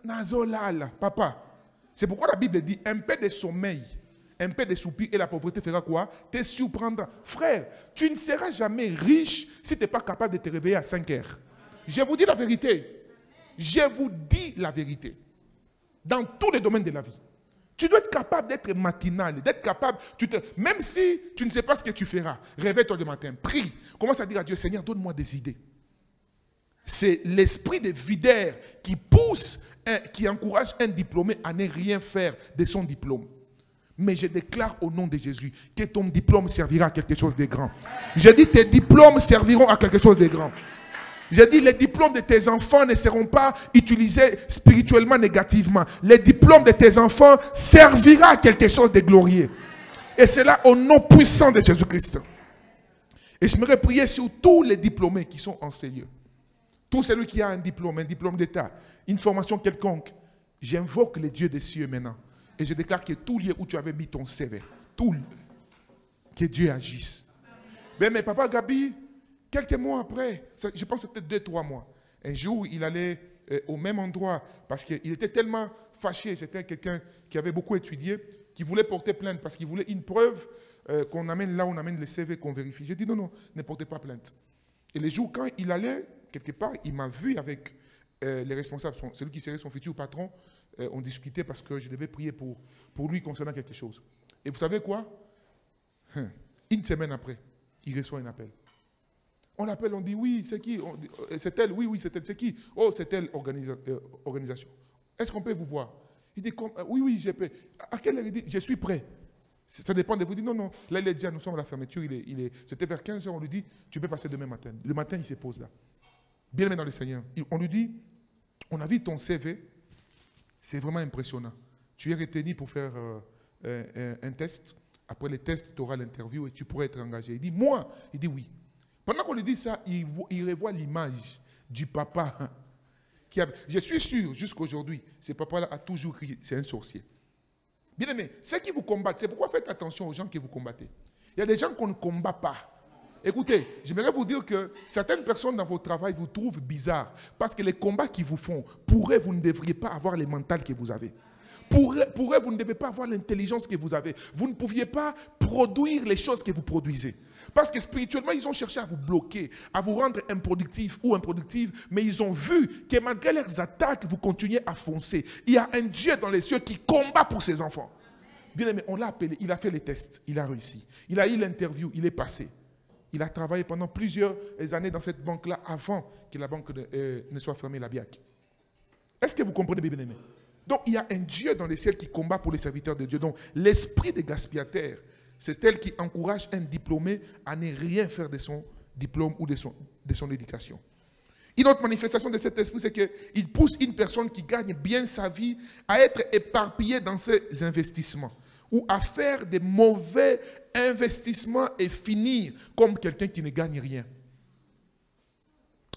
Nazolala, papa. C'est pourquoi la Bible dit un peu de sommeil, un peu de soupir et la pauvreté fera quoi? Te surprendra. Frère, tu ne seras jamais riche si tu n'es pas capable de te réveiller à 5 heures. Je vous dis la vérité. Je vous dis la vérité. Dans tous les domaines de la vie. Tu dois être capable d'être matinal, d'être capable, même si tu ne sais pas ce que tu feras, réveille-toi le matin, prie, commence à dire à Dieu, Seigneur, donne-moi des idées. C'est l'esprit de videur qui pousse, qui encourage un diplômé à ne rien faire de son diplôme. Mais je déclare au nom de Jésus que ton diplôme servira à quelque chose de grand. Je dis tes diplômes serviront à quelque chose de grand. Je dis les diplômes de tes enfants ne seront pas utilisés spirituellement négativement. Les diplômes de tes enfants serviront à quelque chose de glorieux. Et c'est là au nom puissant de Jésus-Christ. Et je me prier sur tous les diplômés qui sont enseignants. Tout celui qui a un diplôme d'État, une formation quelconque, j'invoque les dieux des cieux maintenant. Et je déclare que tout lieu où tu avais mis ton CV, que Dieu agisse. Mais papa Gabi, quelques mois après, je pense que c'était 2-3 mois, un jour il allait au même endroit parce qu'il était tellement fâché, c'était quelqu'un qui avait beaucoup étudié, qui voulait porter plainte parce qu'il voulait une preuve qu'on amène là où on amène les CV, qu'on vérifie. J'ai dit non, ne portez pas plainte. Et les jours quand il allait, quelque part, il m'a vu avec les responsables, celui qui serait son futur patron, on discutait parce que je devais prier pour lui concernant quelque chose. Et vous savez quoi? Une semaine après, il reçoit un appel. On l'appelle, on dit oui, c'est qui? C'est elle, oui, c'est elle, c'est qui? Oh, c'est telle organisation. Est-ce qu'on peut vous voir? Il dit, oui, je peux. À quelle heure? Il dit, je suis prêt. Ça dépend de vous. Il dit, non, là il est déjà, nous sommes à la fermeture, c'était vers 15h, on lui dit, tu peux passer demain matin. Le matin, il se pose là. Bien aimé dans le Seigneur. On lui dit, on a vu ton CV, c'est vraiment impressionnant. Tu es retenu pour faire un test. Après le test, tu auras l'interview et tu pourrais être engagé. Il dit, moi? Il dit oui. Pendant qu'on lui dit ça, il revoit l'image du papa. Je suis sûr, jusqu'aujourd'hui, ce papa-là a toujours crié, c'est un sorcier. Bien aimé, ceux qui vous combattent, c'est pourquoi faites attention aux gens que vous combattez. Il y a des gens qu'on ne combat pas. Écoutez, j'aimerais vous dire que certaines personnes dans votre travail vous trouvent bizarre parce que les combats qu'ils vous font, pour eux, vous ne devriez pas avoir le mental que vous avez. Pour eux, vous ne devez pas avoir l'intelligence que vous avez. Vous ne pouviez pas produire les choses que vous produisez. Parce que spirituellement, ils ont cherché à vous bloquer, à vous rendre improductif ou improductive, mais ils ont vu que malgré leurs attaques, vous continuez à foncer. Il y a un Dieu dans les cieux qui combat pour ses enfants. Bien aimé, on l'a appelé, il a fait les tests, il a réussi. Il a eu l'interview, il est passé. Il a travaillé pendant plusieurs années dans cette banque-là avant que la banque ne soit fermée, la BIAC. Est-ce que vous comprenez, bien aimé? Donc, il y a un Dieu dans les cieux qui combat pour les serviteurs de Dieu. Donc, l'esprit des gaspillataires, c'est elle qui encourage un diplômé à ne rien faire de son diplôme ou de son éducation. Une autre manifestation de cet esprit, c'est qu'il pousse une personne qui gagne bien sa vie à être éparpillée dans ses investissements ou à faire des mauvais investissements et finir comme quelqu'un qui ne gagne rien.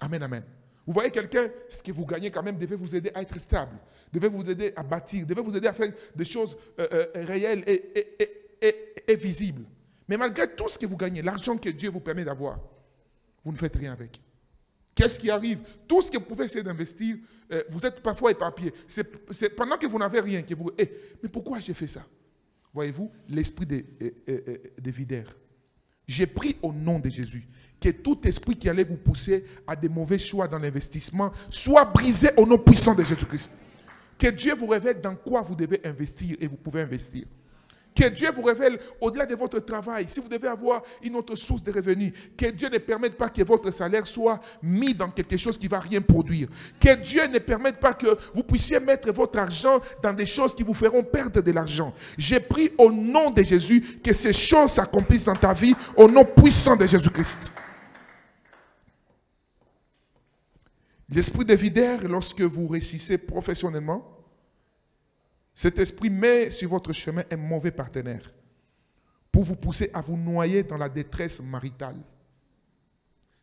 Amen, amen. Vous voyez quelqu'un, ce que vous gagnez quand même devait vous aider à être stable, devait vous aider à bâtir, devait vous aider à faire des choses réelles et visibles. Mais malgré tout ce que vous gagnez, l'argent que Dieu vous permet d'avoir, vous ne faites rien avec. Qu'est-ce qui arrive? Tout ce que vous pouvez essayer d'investir, vous êtes parfois éparpillé. C'est pendant que vous n'avez rien que vous... mais pourquoi j'ai fait ça? Voyez-vous, l'esprit des videurs. J'ai pris au nom de Jésus que tout esprit qui allait vous pousser à des mauvais choix dans l'investissement soit brisé au nom puissant de Jésus-Christ. Que Dieu vous révèle dans quoi vous devez investir et vous pouvez investir. Que Dieu vous révèle au-delà de votre travail, si vous devez avoir une autre source de revenus, que Dieu ne permette pas que votre salaire soit mis dans quelque chose qui ne va rien produire. Que Dieu ne permette pas que vous puissiez mettre votre argent dans des choses qui vous feront perdre de l'argent. J'ai pris au nom de Jésus que ces choses s'accomplissent dans ta vie au nom puissant de Jésus-Christ. L'esprit de videur, lorsque vous réussissez professionnellement, cet esprit met sur votre chemin un mauvais partenaire pour vous pousser à vous noyer dans la détresse maritale.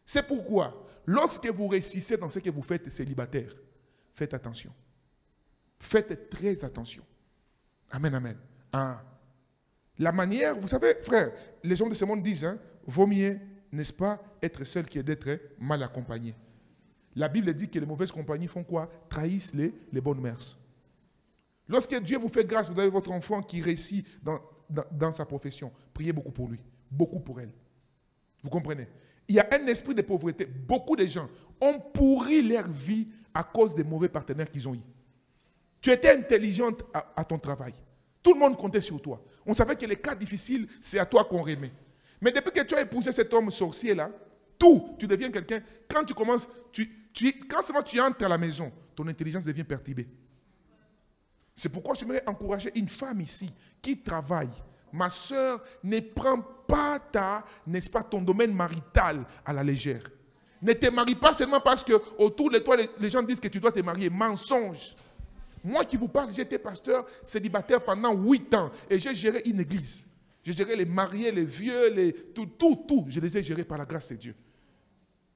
C'est pourquoi, lorsque vous réussissez dans ce que vous faites célibataire, faites attention. Faites très attention. Amen, amen. Ah. La manière, vous savez, frère, les gens de ce monde disent, vaut mieux, n'est-ce pas, être seul que d'être mal accompagné. La Bible dit que les mauvaises compagnies font quoi? Trahissent les bonnes mœurs. Lorsque Dieu vous fait grâce, vous avez votre enfant qui réussit dans sa profession, priez beaucoup pour lui, beaucoup pour elle. Vous comprenez? Il y a un esprit de pauvreté. Beaucoup de gens ont pourri leur vie à cause des mauvais partenaires qu'ils ont eus. Tu étais intelligente à ton travail. Tout le monde comptait sur toi. On savait que les cas difficiles, c'est à toi qu'on remet. Mais depuis que tu as épousé cet homme sorcier-là, tu deviens quelqu'un. Quand tu commences, quand seulement tu entres à la maison, ton intelligence devient perturbée. C'est pourquoi j'aimerais encourager une femme ici qui travaille. Ma soeur, ne prends pas n'est-ce pas, ton domaine marital à la légère. Ne te marie pas seulement parce que autour de toi, les gens disent que tu dois te marier. Mensonge. Moi qui vous parle, j'étais pasteur célibataire pendant 8 ans et j'ai géré une église. J'ai géré les mariés, les vieux, tout. Je les ai gérés par la grâce de Dieu.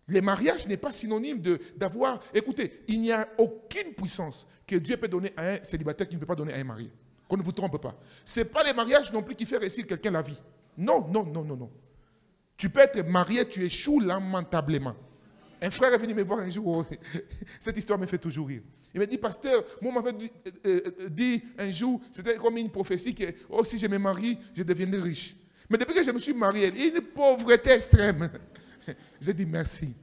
Le mariage n'est pas synonyme d'avoir... Écoutez, il n'y a aucune puissance que Dieu peut donner à un célibataire qu'il ne peut pas donner à un marié. Qu'on ne vous trompe pas. Ce n'est pas le mariage non plus qui fait réussir quelqu'un la vie. Non. Tu peux être marié, tu échoues lamentablement. Un frère est venu me voir un jour, cette histoire me fait toujours rire. Il m'a dit, pasteur, moi on m'avait dit un jour, c'était comme une prophétie que si je me marie, je deviendrai riche. Mais depuis que je me suis marié, il y a une pauvreté extrême. J'ai dit merci.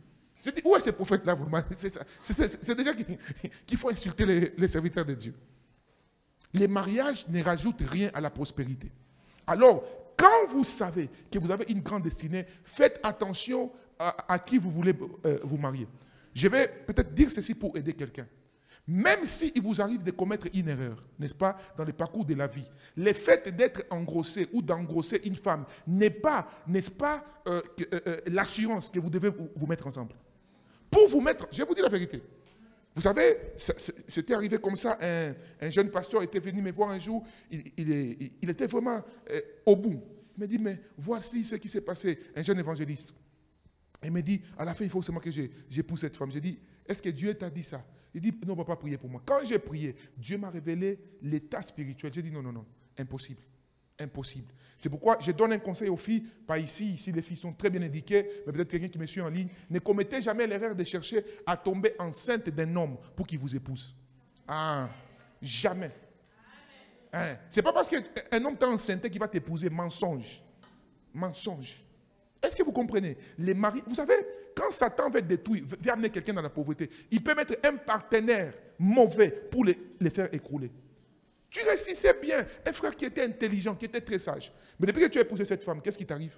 J'ai dit, où est ce prophète-là vraiment? C'est déjà qu'il faut insulter les serviteurs de Dieu. Les mariages ne rajoutent rien à la prospérité. Alors, quand vous savez que vous avez une grande destinée, faites attention à qui vous voulez vous marier. Je vais peut-être dire ceci pour aider quelqu'un. Même s'il vous arrive de commettre une erreur, n'est-ce pas, dans le parcours de la vie, le fait d'être engrossé ou d'engrosser une femme n'est pas, n'est-ce pas, l'assurance que vous devez vous mettre ensemble. Pour vous mettre, je vais vous dire la vérité. Vous savez, c'était arrivé comme ça, un jeune pasteur était venu me voir un jour, il était vraiment au bout. Il m'a dit, mais voici ce qui s'est passé, un jeune évangéliste. Il m'a dit, à la fin, il faut seulement que j'épouse cette femme. J'ai dit, est-ce que Dieu t'a dit ça? Il dit, non, on ne va pas prier pour moi. Quand j'ai prié, Dieu m'a révélé l'état spirituel. J'ai dit, non, impossible. Impossible. C'est pourquoi je donne un conseil aux filles, pas ici les filles sont très bien éduquées, mais peut-être quelqu'un qui me suit en ligne, ne commettez jamais l'erreur de chercher à tomber enceinte d'un homme pour qu'il vous épouse. Ah, jamais. Hein? Ce n'est pas parce qu'un homme t'a enceinte qu'il va t'épouser. Mensonge. Mensonge. Est-ce que vous comprenez? Les maris, vous savez, quand Satan veut détruire, veut amener quelqu'un dans la pauvreté, il peut mettre un partenaire mauvais pour les faire écrouler. Tu réussissais bien, un frère qui était intelligent, qui était très sage. Mais depuis que tu as épousé cette femme, qu'est-ce qui t'arrive?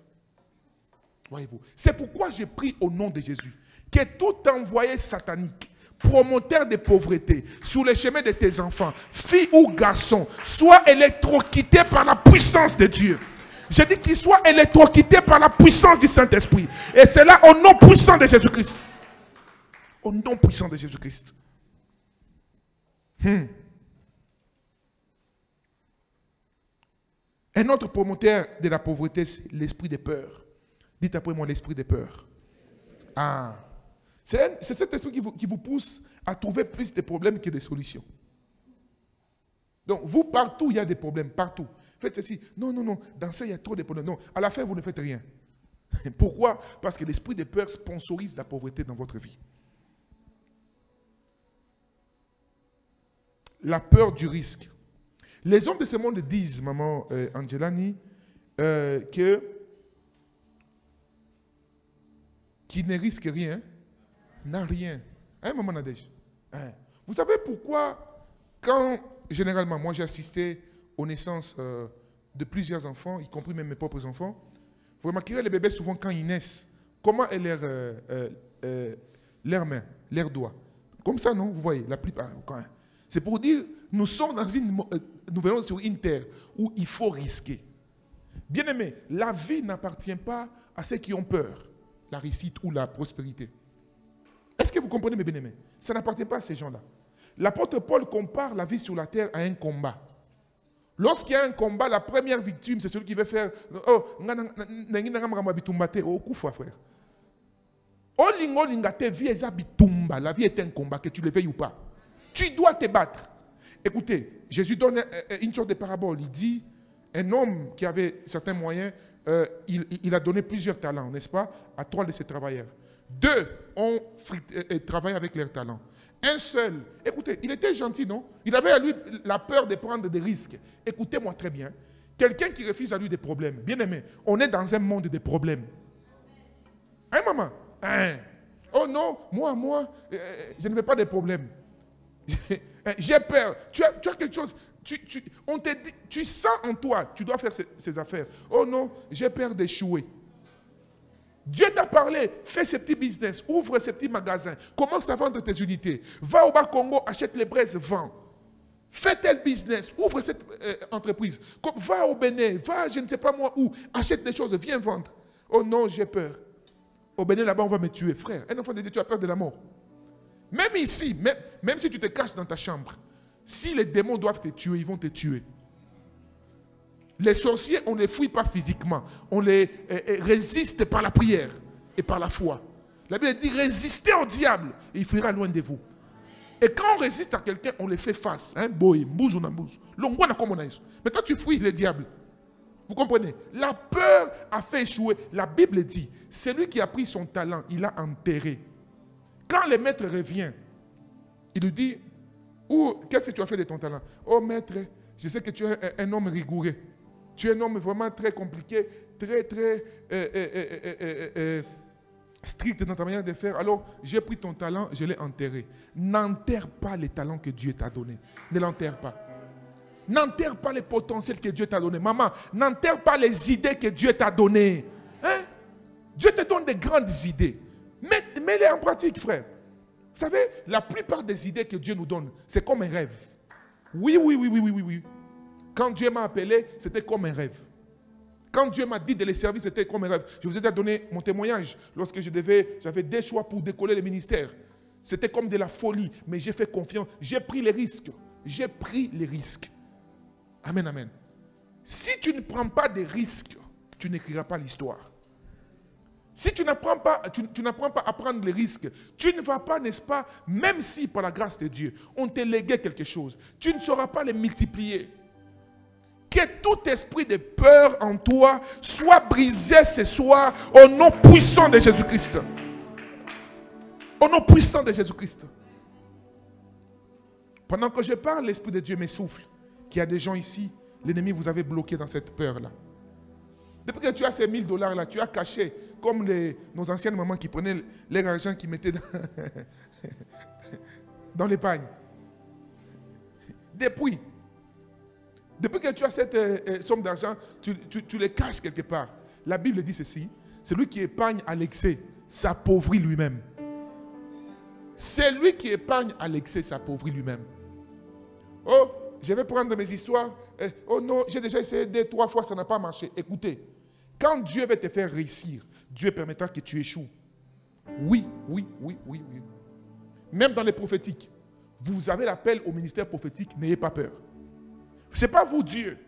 Voyez-vous. C'est pourquoi j'ai pris au nom de Jésus que tout envoyé satanique, promoteur de pauvreté, sur le chemin de tes enfants, filles ou garçons, soit électrocuté par la puissance de Dieu. Je dis qu'il soit électrocuté par la puissance du Saint-Esprit. Et c'est là au nom puissant de Jésus-Christ. Au nom puissant de Jésus-Christ. Un autre promoteur de la pauvreté, c'est l'esprit de peur. Dites après moi l'esprit de peur. Ah. C'est cet esprit qui vous pousse à trouver plus de problèmes que de solutions. Donc, vous, partout, il y a des problèmes, partout. Faites ceci. Non, dans ça, il y a trop de problèmes. Non, à la fin, vous ne faites rien. Pourquoi? Parce que l'esprit de peur sponsorise la pauvreté dans votre vie. La peur du risque. Les hommes de ce monde disent, maman Angelani, qui ne risque rien, n'a rien. Hein, maman Nadège? Hein? Vous savez pourquoi, quand, généralement, moi j'ai assisté aux naissances de plusieurs enfants, y compris même mes propres enfants, vous remarquerez les bébés souvent quand ils naissent, comment est leurs mains, leurs doigts. Comme ça, non? Vous voyez, la plupart. C'est pour dire, nous venons sur une terre où il faut risquer. Bien aimé, la vie n'appartient pas à ceux qui ont peur, la réussite ou la prospérité. Est-ce que vous comprenez, mes bien-aimés? ça n'appartient pas à ces gens-là. L'apôtre Paul compare la vie sur la terre à un combat. Lorsqu'il y a un combat, la première victime, c'est celui qui veut faire « Oh, kufa frère. La vie est un combat, que tu le veuilles ou pas. Tu dois te battre. » Écoutez, Jésus donne une sorte de parabole. Il dit, un homme qui avait certains moyens, il a donné plusieurs talents, n'est-ce pas, à 3 de ses travailleurs. 2 ont travaillé avec leurs talents. Un seul, écoutez, il était gentil, non? Il avait à lui la peur de prendre des risques. Écoutez-moi très bien. Quelqu'un qui refuse à lui des problèmes. Bien aimé, on est dans un monde de problèmes. Hein, maman? Hein? Oh non, moi, je ne veux pas de problèmes. J'ai peur. Tu as quelque chose. On te dit, tu sens en toi, tu dois faire ces affaires. Oh non, j'ai peur d'échouer. Dieu t'a parlé, fais ces petits business, ouvre ces petits magasins, commence à vendre tes unités. Va au Bas-Congo, achète les braises, vends. Fais tel business, ouvre cette entreprise. Va au Bénin, va je ne sais pas moi où, achète des choses, viens vendre. Oh non, j'ai peur. Au Bénin, là-bas, on va me tuer. Frère, un enfant de Dieu, tu as peur de la mort. Même ici, même si tu te caches dans ta chambre, si les démons doivent te tuer, ils vont te tuer. Les sorciers, on ne les fouille pas physiquement. On les résiste par la prière et par la foi. La Bible dit, résistez au diable et il fuira loin de vous. Et quand on résiste à quelqu'un, on les fait face. Hein, boy, mbouzo na mbouzo. Mais toi, tu fouilles le diable. Vous comprenez? La peur a fait échouer. La Bible dit, celui qui a pris son talent, il l'a enterré. Quand le maître revient, il lui dit, qu'est-ce que tu as fait de ton talent? Oh maître, je sais que tu es un homme rigoureux. Tu es un homme vraiment très compliqué, très strict dans ta manière de faire. Alors, j'ai pris ton talent, je l'ai enterré. N'enterre pas les talents que Dieu t'a donnés. Ne l'enterre pas. N'enterre pas les potentiels que Dieu t'a donnés. Maman, n'enterre pas les idées que Dieu t'a données. Hein? Dieu te donne des grandes idées. Mets-les en pratique, frère. Vous savez, la plupart des idées que Dieu nous donne, c'est comme un rêve. Oui. Quand Dieu m'a appelé, c'était comme un rêve. Quand Dieu m'a dit de les servir, c'était comme un rêve. Je vous ai déjà donné mon témoignage lorsque j'avais des choix pour décoller le ministère. C'était comme de la folie, mais j'ai fait confiance. J'ai pris les risques. J'ai pris les risques. Amen, amen. Si tu ne prends pas de risques, tu n'écriras pas l'histoire. Si tu n'apprends pas, à prendre les risques, tu ne vas pas, n'est-ce pas, même si par la grâce de Dieu, on t'a légué quelque chose, tu ne sauras pas les multiplier. Que tout esprit de peur en toi soit brisé ce soir au nom puissant de Jésus-Christ. Au nom puissant de Jésus-Christ. Pendant que je parle, l'Esprit de Dieu m'essouffle. Qu'il y a des gens ici, l'ennemi vous avait bloqué dans cette peur-là. Depuis que tu as ces $1000 là, tu as caché, comme nos anciennes mamans qui prenaient leur argent qui mettaient dans l'épargne. Depuis que tu as cette somme d'argent, tu les caches quelque part. La Bible dit ceci, celui qui épargne à l'excès s'appauvrit lui-même. Celui qui épargne à l'excès s'appauvrit lui-même. Oh, je vais prendre mes histoires. Oh non, j'ai déjà essayé 2-3 fois, ça n'a pas marché. Écoutez, quand Dieu va te faire réussir, Dieu permettra que tu échoues. Oui. Même dans les prophétiques, vous avez l'appel au ministère prophétique, n'ayez pas peur. Ce n'est pas vous Dieu.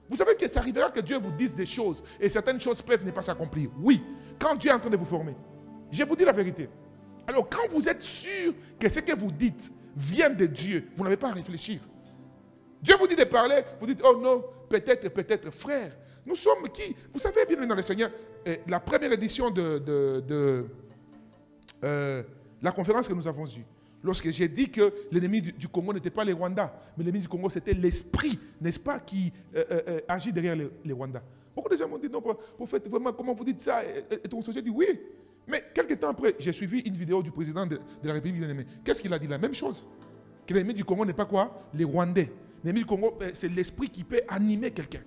Vous savez que ça arrivera que Dieu vous dise des choses et certaines choses peuvent ne pas s'accomplir. Oui, quand Dieu est en train de vous former. Je vous dis la vérité. Alors quand vous êtes sûr que ce que vous dites vient de Dieu, vous n'avez pas à réfléchir. Dieu vous dit de parler, vous dites, oh non, peut-être, frère. Nous sommes qui? Vous savez bien dans le Seigneur, la première édition de la conférence que nous avons eue, lorsque j'ai dit que l'ennemi du Congo n'était pas les Rwandais, mais l'ennemi du Congo c'était l'esprit, n'est-ce pas, qui agit derrière les Rwandais. Beaucoup de gens m'ont dit, non, prophète, vraiment, comment vous dites ça? Et ton société dit, oui. Mais quelques temps après, j'ai suivi une vidéo du président de la République bien-aimée. Qu'est-ce qu'il a dit? La même chose. Que l'ennemi du Congo n'est pas quoi? Les Rwandais. L'ennemi du Congo, c'est l'esprit qui peut animer quelqu'un.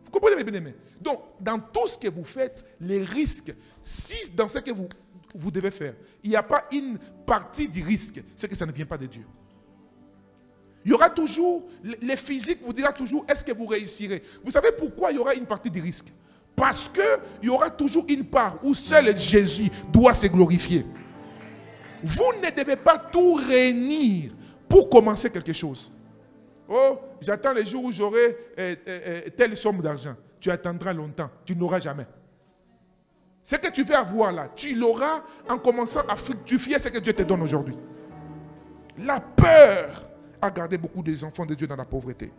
Vous comprenez, mes bien-aimés? Donc, dans tout ce que vous faites, les risques, si dans ce que vous devez faire, il n'y a pas une partie du risque, c'est que ça ne vient pas de Dieu. Il y aura toujours, les physiques vous dira toujours, est-ce que vous réussirez? Vous savez pourquoi il y aura une partie du risque? Parce qu'il y aura toujours une part où seul Jésus doit se glorifier. Vous ne devez pas tout réunir pour commencer quelque chose. Oh, j'attends les jours où j'aurai telle somme d'argent. Tu attendras longtemps, tu n'auras jamais. Ce que tu veux avoir là, tu l'auras en commençant à fructifier ce que Dieu te donne aujourd'hui. La peur a gardé beaucoup des enfants de Dieu dans la pauvreté.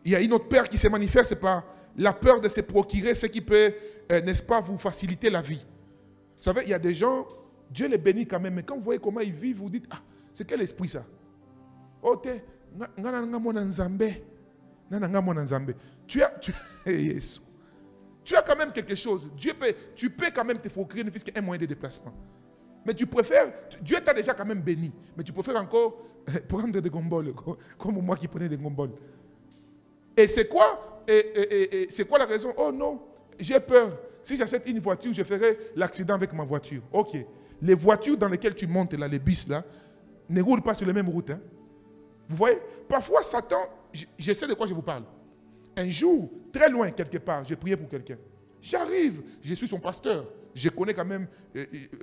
Il y a une autre peur qui se manifeste par la peur de se procurer ce qui peut, n'est-ce pas, vous faciliter la vie. Vous savez, il y a des gens, Dieu les bénit quand même, mais quand vous voyez comment ils vivent, vous dites, ah, c'est quel esprit ça? Oh, tu as quand même quelque chose. Tu peux quand même te procurer ne fût qu'un moyen de déplacement. Mais tu préfères, Dieu t'a déjà quand même béni, mais tu préfères encore prendre des gomboles, comme moi qui prenais des gomboles. Et c'est quoi? C'est quoi la raison? Oh non, j'ai peur. Si j'achète une voiture, je ferai l'accident avec ma voiture. Ok. Les voitures dans lesquelles tu montes, là, les bus, là, ne roulent pas sur les mêmes routes. Hein. Vous voyez? Parfois, Satan, je sais de quoi je vous parle. Un jour, très loin, quelque part, j'ai prié pour quelqu'un. J'arrive, je suis son pasteur. Je connais quand même,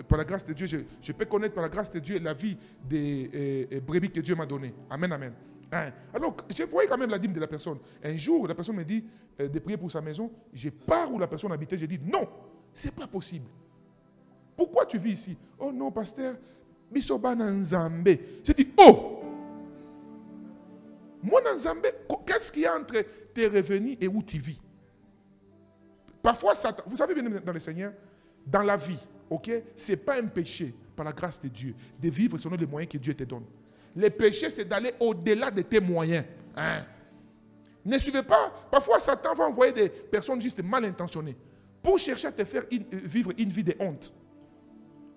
par la grâce de Dieu, je peux connaître par la grâce de Dieu la vie des brebis que Dieu m'a données. Amen, amen. Hein? Alors, je voyais quand même la dîme de la personne. Un jour, la personne me dit de prier pour sa maison. Je pars où la personne habitait. Je dis non, ce n'est pas possible. Pourquoi tu vis ici? Oh non, pasteur, Bisoba Nzambe. J'ai dit, oh! Moi, Nzambe, qu'est-ce qu'il y a entre tes revenus et où tu vis? Parfois, Satan, vous savez bien dans le Seigneur, dans la vie, ok, ce n'est pas un péché, par la grâce de Dieu, de vivre selon les moyens que Dieu te donne. Le péché, c'est d'aller au-delà de tes moyens. Hein? Ne suivez pas. Parfois, Satan va envoyer des personnes juste mal intentionnées pour chercher à te faire vivre une vie de honte.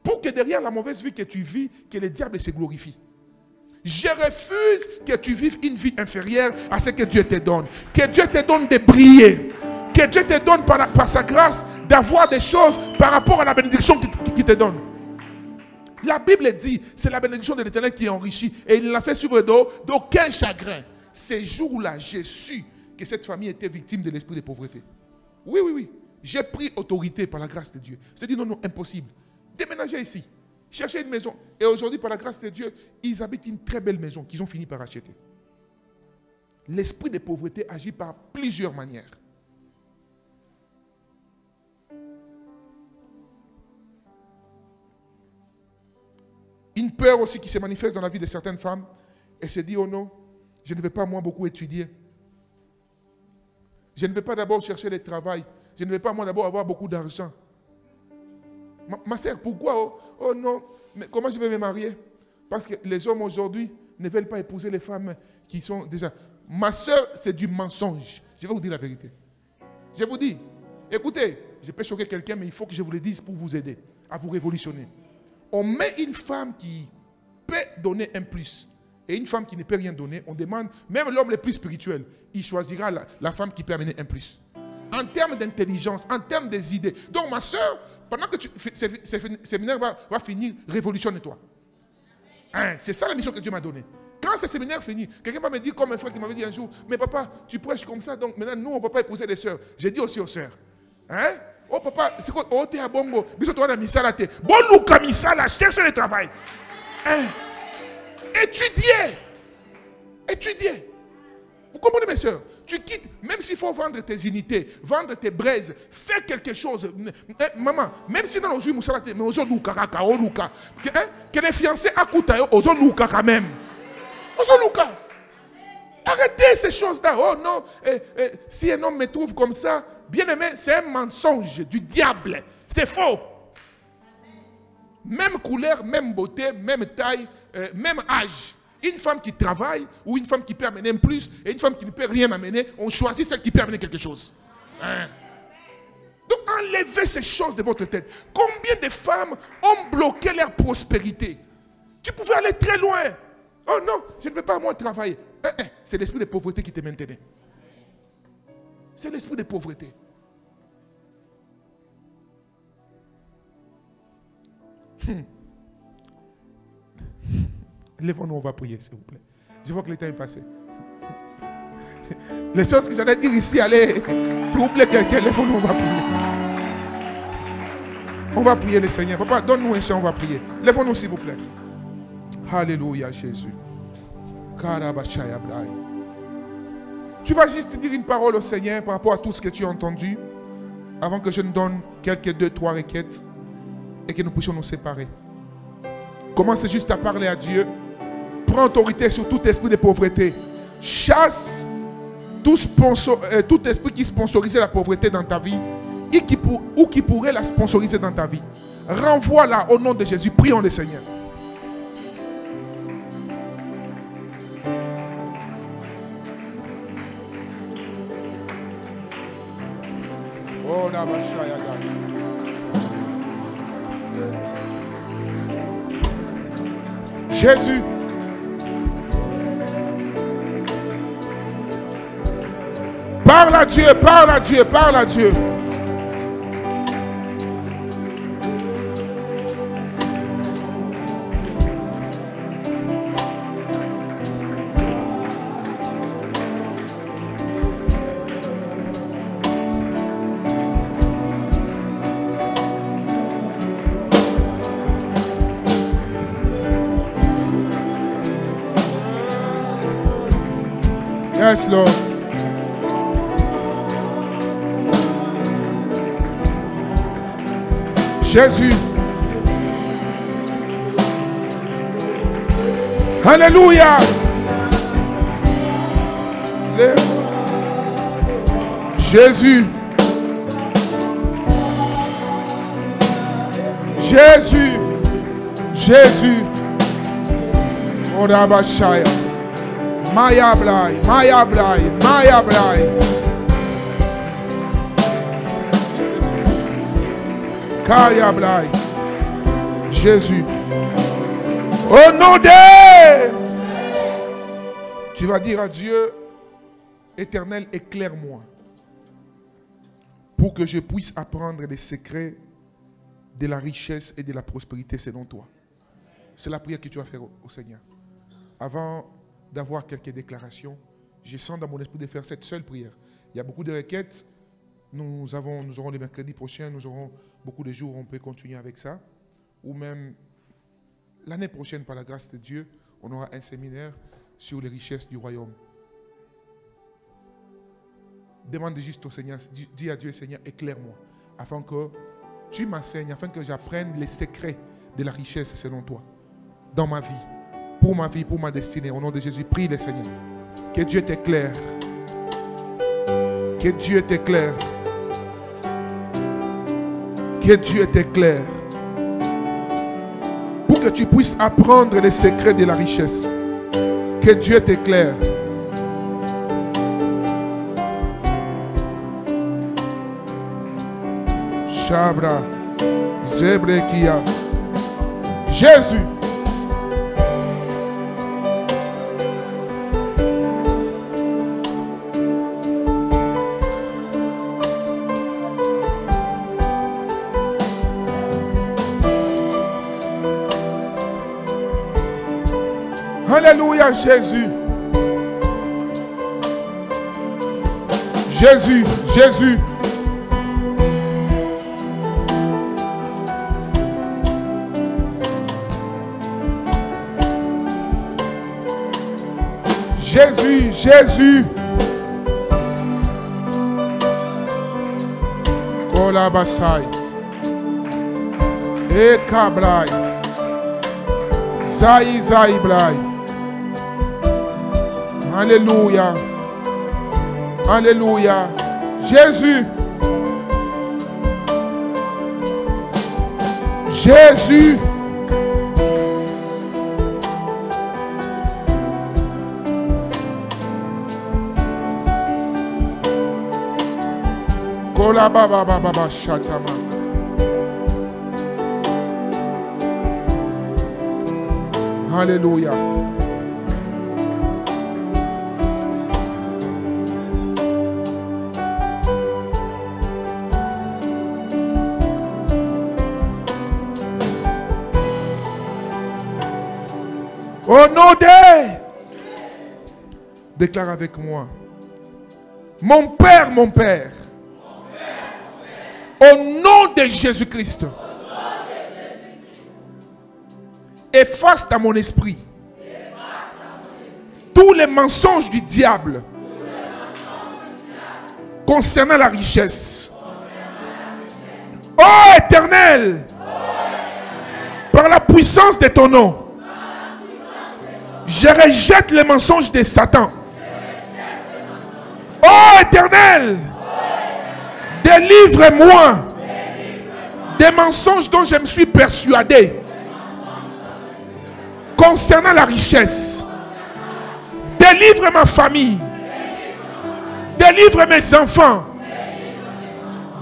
Pour que derrière la mauvaise vie que tu vis, que le diable se glorifie. Je refuse que tu vives une vie inférieure à ce que Dieu te donne. Que Dieu te donne de briller. Que Dieu te donne par sa grâce d'avoir des choses par rapport à la bénédiction qu'il te donne. La Bible dit, c'est la bénédiction de l'Éternel qui enrichit. Et il l'a fait sur le dos d'aucun chagrin. Ces jours-là, j'ai su que cette famille était victime de l'esprit de pauvreté. Oui, oui, oui. J'ai pris autorité par la grâce de Dieu. Je dis non, non, impossible. Déménager ici. Chercher une maison. Et aujourd'hui, par la grâce de Dieu, ils habitent une très belle maison qu'ils ont fini par acheter. L'esprit de pauvreté agit par plusieurs manières. Une peur aussi qui se manifeste dans la vie de certaines femmes. Elles se disent, oh non, je ne vais pas moi beaucoup étudier. Je ne vais pas d'abord chercher le travail. Je ne vais pas moi d'abord avoir beaucoup d'argent. Ma sœur, pourquoi? Oh non, mais comment je vais me marier? Parce que les hommes aujourd'hui ne veulent pas épouser les femmes qui sont déjà... Ma sœur, c'est du mensonge. Je vais vous dire la vérité. Je vous dis, écoutez, je peux choquer quelqu'un, mais il faut que je vous le dise pour vous aider à vous révolutionner. On met une femme qui peut donner un plus et une femme qui ne peut rien donner. On demande, même l'homme le plus spirituel, il choisira la femme qui peut amener un plus. En termes d'intelligence, en termes des idées. Donc ma soeur, pendant que ce séminaire va finir, révolutionne-toi. Hein, c'est ça la mission que Dieu m'a donnée. Quand ce séminaire finit, quelqu'un va me dire, comme un frère qui m'avait dit un jour, mais papa, tu prêches comme ça, donc maintenant nous on ne va pas épouser les sœurs. J'ai dit aussi aux sœurs. Hein? Oh papa, c'est quoi? Oh, t'es à bongo. Bisous, toi, on a mis ça là. Bon, Luka, mis ça là. Cherche le travail. Hein? Étudiez. Étudiez. Vous comprenez, mes soeurs? Tu quittes, même s'il faut vendre tes unités, vendre tes braises, fais quelque chose. Maman, même si dans nos yeux, mais aux autres, Luka, que les fiancés à Kouta, aux autres, Luka quand même. Aux autres, Luka. Arrêtez ces choses-là. Oh non, si un homme me trouve comme ça, bien aimé, c'est un mensonge du diable. C'est faux. Même couleur, même beauté, même taille, même âge. Une femme qui travaille ou une femme qui peut amener un plus et une femme qui ne peut rien amener, on choisit celle qui peut amener quelque chose. Hein? Donc enlevez ces choses de votre tête. Combien de femmes ont bloqué leur prospérité? Tu pouvais aller très loin. Oh non, je ne veux pas moi travailler. C'est l'esprit de pauvreté qui te maintenait. C'est l'esprit de pauvreté. Lèvons-nous, on va prier, s'il vous plaît. Je vois que le temps est passé. Les choses que j'allais dire ici, allez troubler quelqu'un. Lèvons-nous, on va prier. On va prier le Seigneur. Papa, donne-nous un chant, on va prier. Lèvons-nous s'il vous plaît. Alléluia Jésus. Tu vas juste dire une parole au Seigneur par rapport à tout ce que tu as entendu avant que je ne donne quelques 2-3 requêtes et que nous puissions nous séparer. Commence juste à parler à Dieu. Prends autorité sur tout esprit de pauvreté. Chasse tout esprit qui sponsorisait la pauvreté dans ta vie ou qui pourrait la sponsoriser dans ta vie. Renvoie-la au nom de Jésus. Prions le Seigneur. Oh la Jésus. Parle à Dieu, parle à Dieu, parle à Dieu. Yes, Lord. Jésus. Alléluia. Jésus. Jésus. Jésus. Orabashaya. Maya Blay, Maya Blay, Maya Blay. Kaya Blay. Jésus. Au nom de... Tu vas dire à Dieu, Éternel, éclaire-moi pour que je puisse apprendre les secrets de la richesse et de la prospérité selon toi. C'est la prière que tu vas faire au Seigneur. Avant d'avoir quelques déclarations, je sens dans mon esprit de faire cette seule prière. Il y a beaucoup de requêtes. Nous aurons le mercredi prochain, nous aurons beaucoup de jours où on peut continuer avec ça. Ou même l'année prochaine, par la grâce de Dieu, on aura un séminaire sur les richesses du royaume. Demande juste au Seigneur, dis à Dieu, Seigneur, éclaire-moi, afin que tu m'enseignes, afin que j'apprenne les secrets de la richesse selon toi, dans ma vie, pour ma destinée. Au nom de Jésus, prie le Seigneur. Que Dieu t'éclaire. Que Dieu t'éclaire. Que Dieu t'éclaire. Pour que tu puisses apprendre les secrets de la richesse. Que Dieu t'éclaire. Shabra, Zebrekia. Jésus. Alléluia, Jésus. Jésus, Jésus. Jésus, Jésus. Kolabasai. Ekabrai. Zai Zai Blai. Alléluia. Alléluia. Jésus. Jésus. Kola baba baba shatama. Alléluia. Au nom de... Déclare avec moi. Mon Père, mon Père. Au nom de Jésus-Christ. efface dans mon esprit tous les mensonges du diable concernant la richesse. Ô Éternel, par la puissance de ton nom, je rejette les mensonges de Satan. Ô Éternel, délivre-moi des mensonges dont je me suis persuadé concernant la richesse. Délivre ma famille. Délivre mes enfants.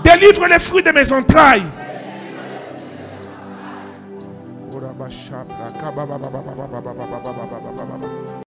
Délivre les fruits de mes entrailles.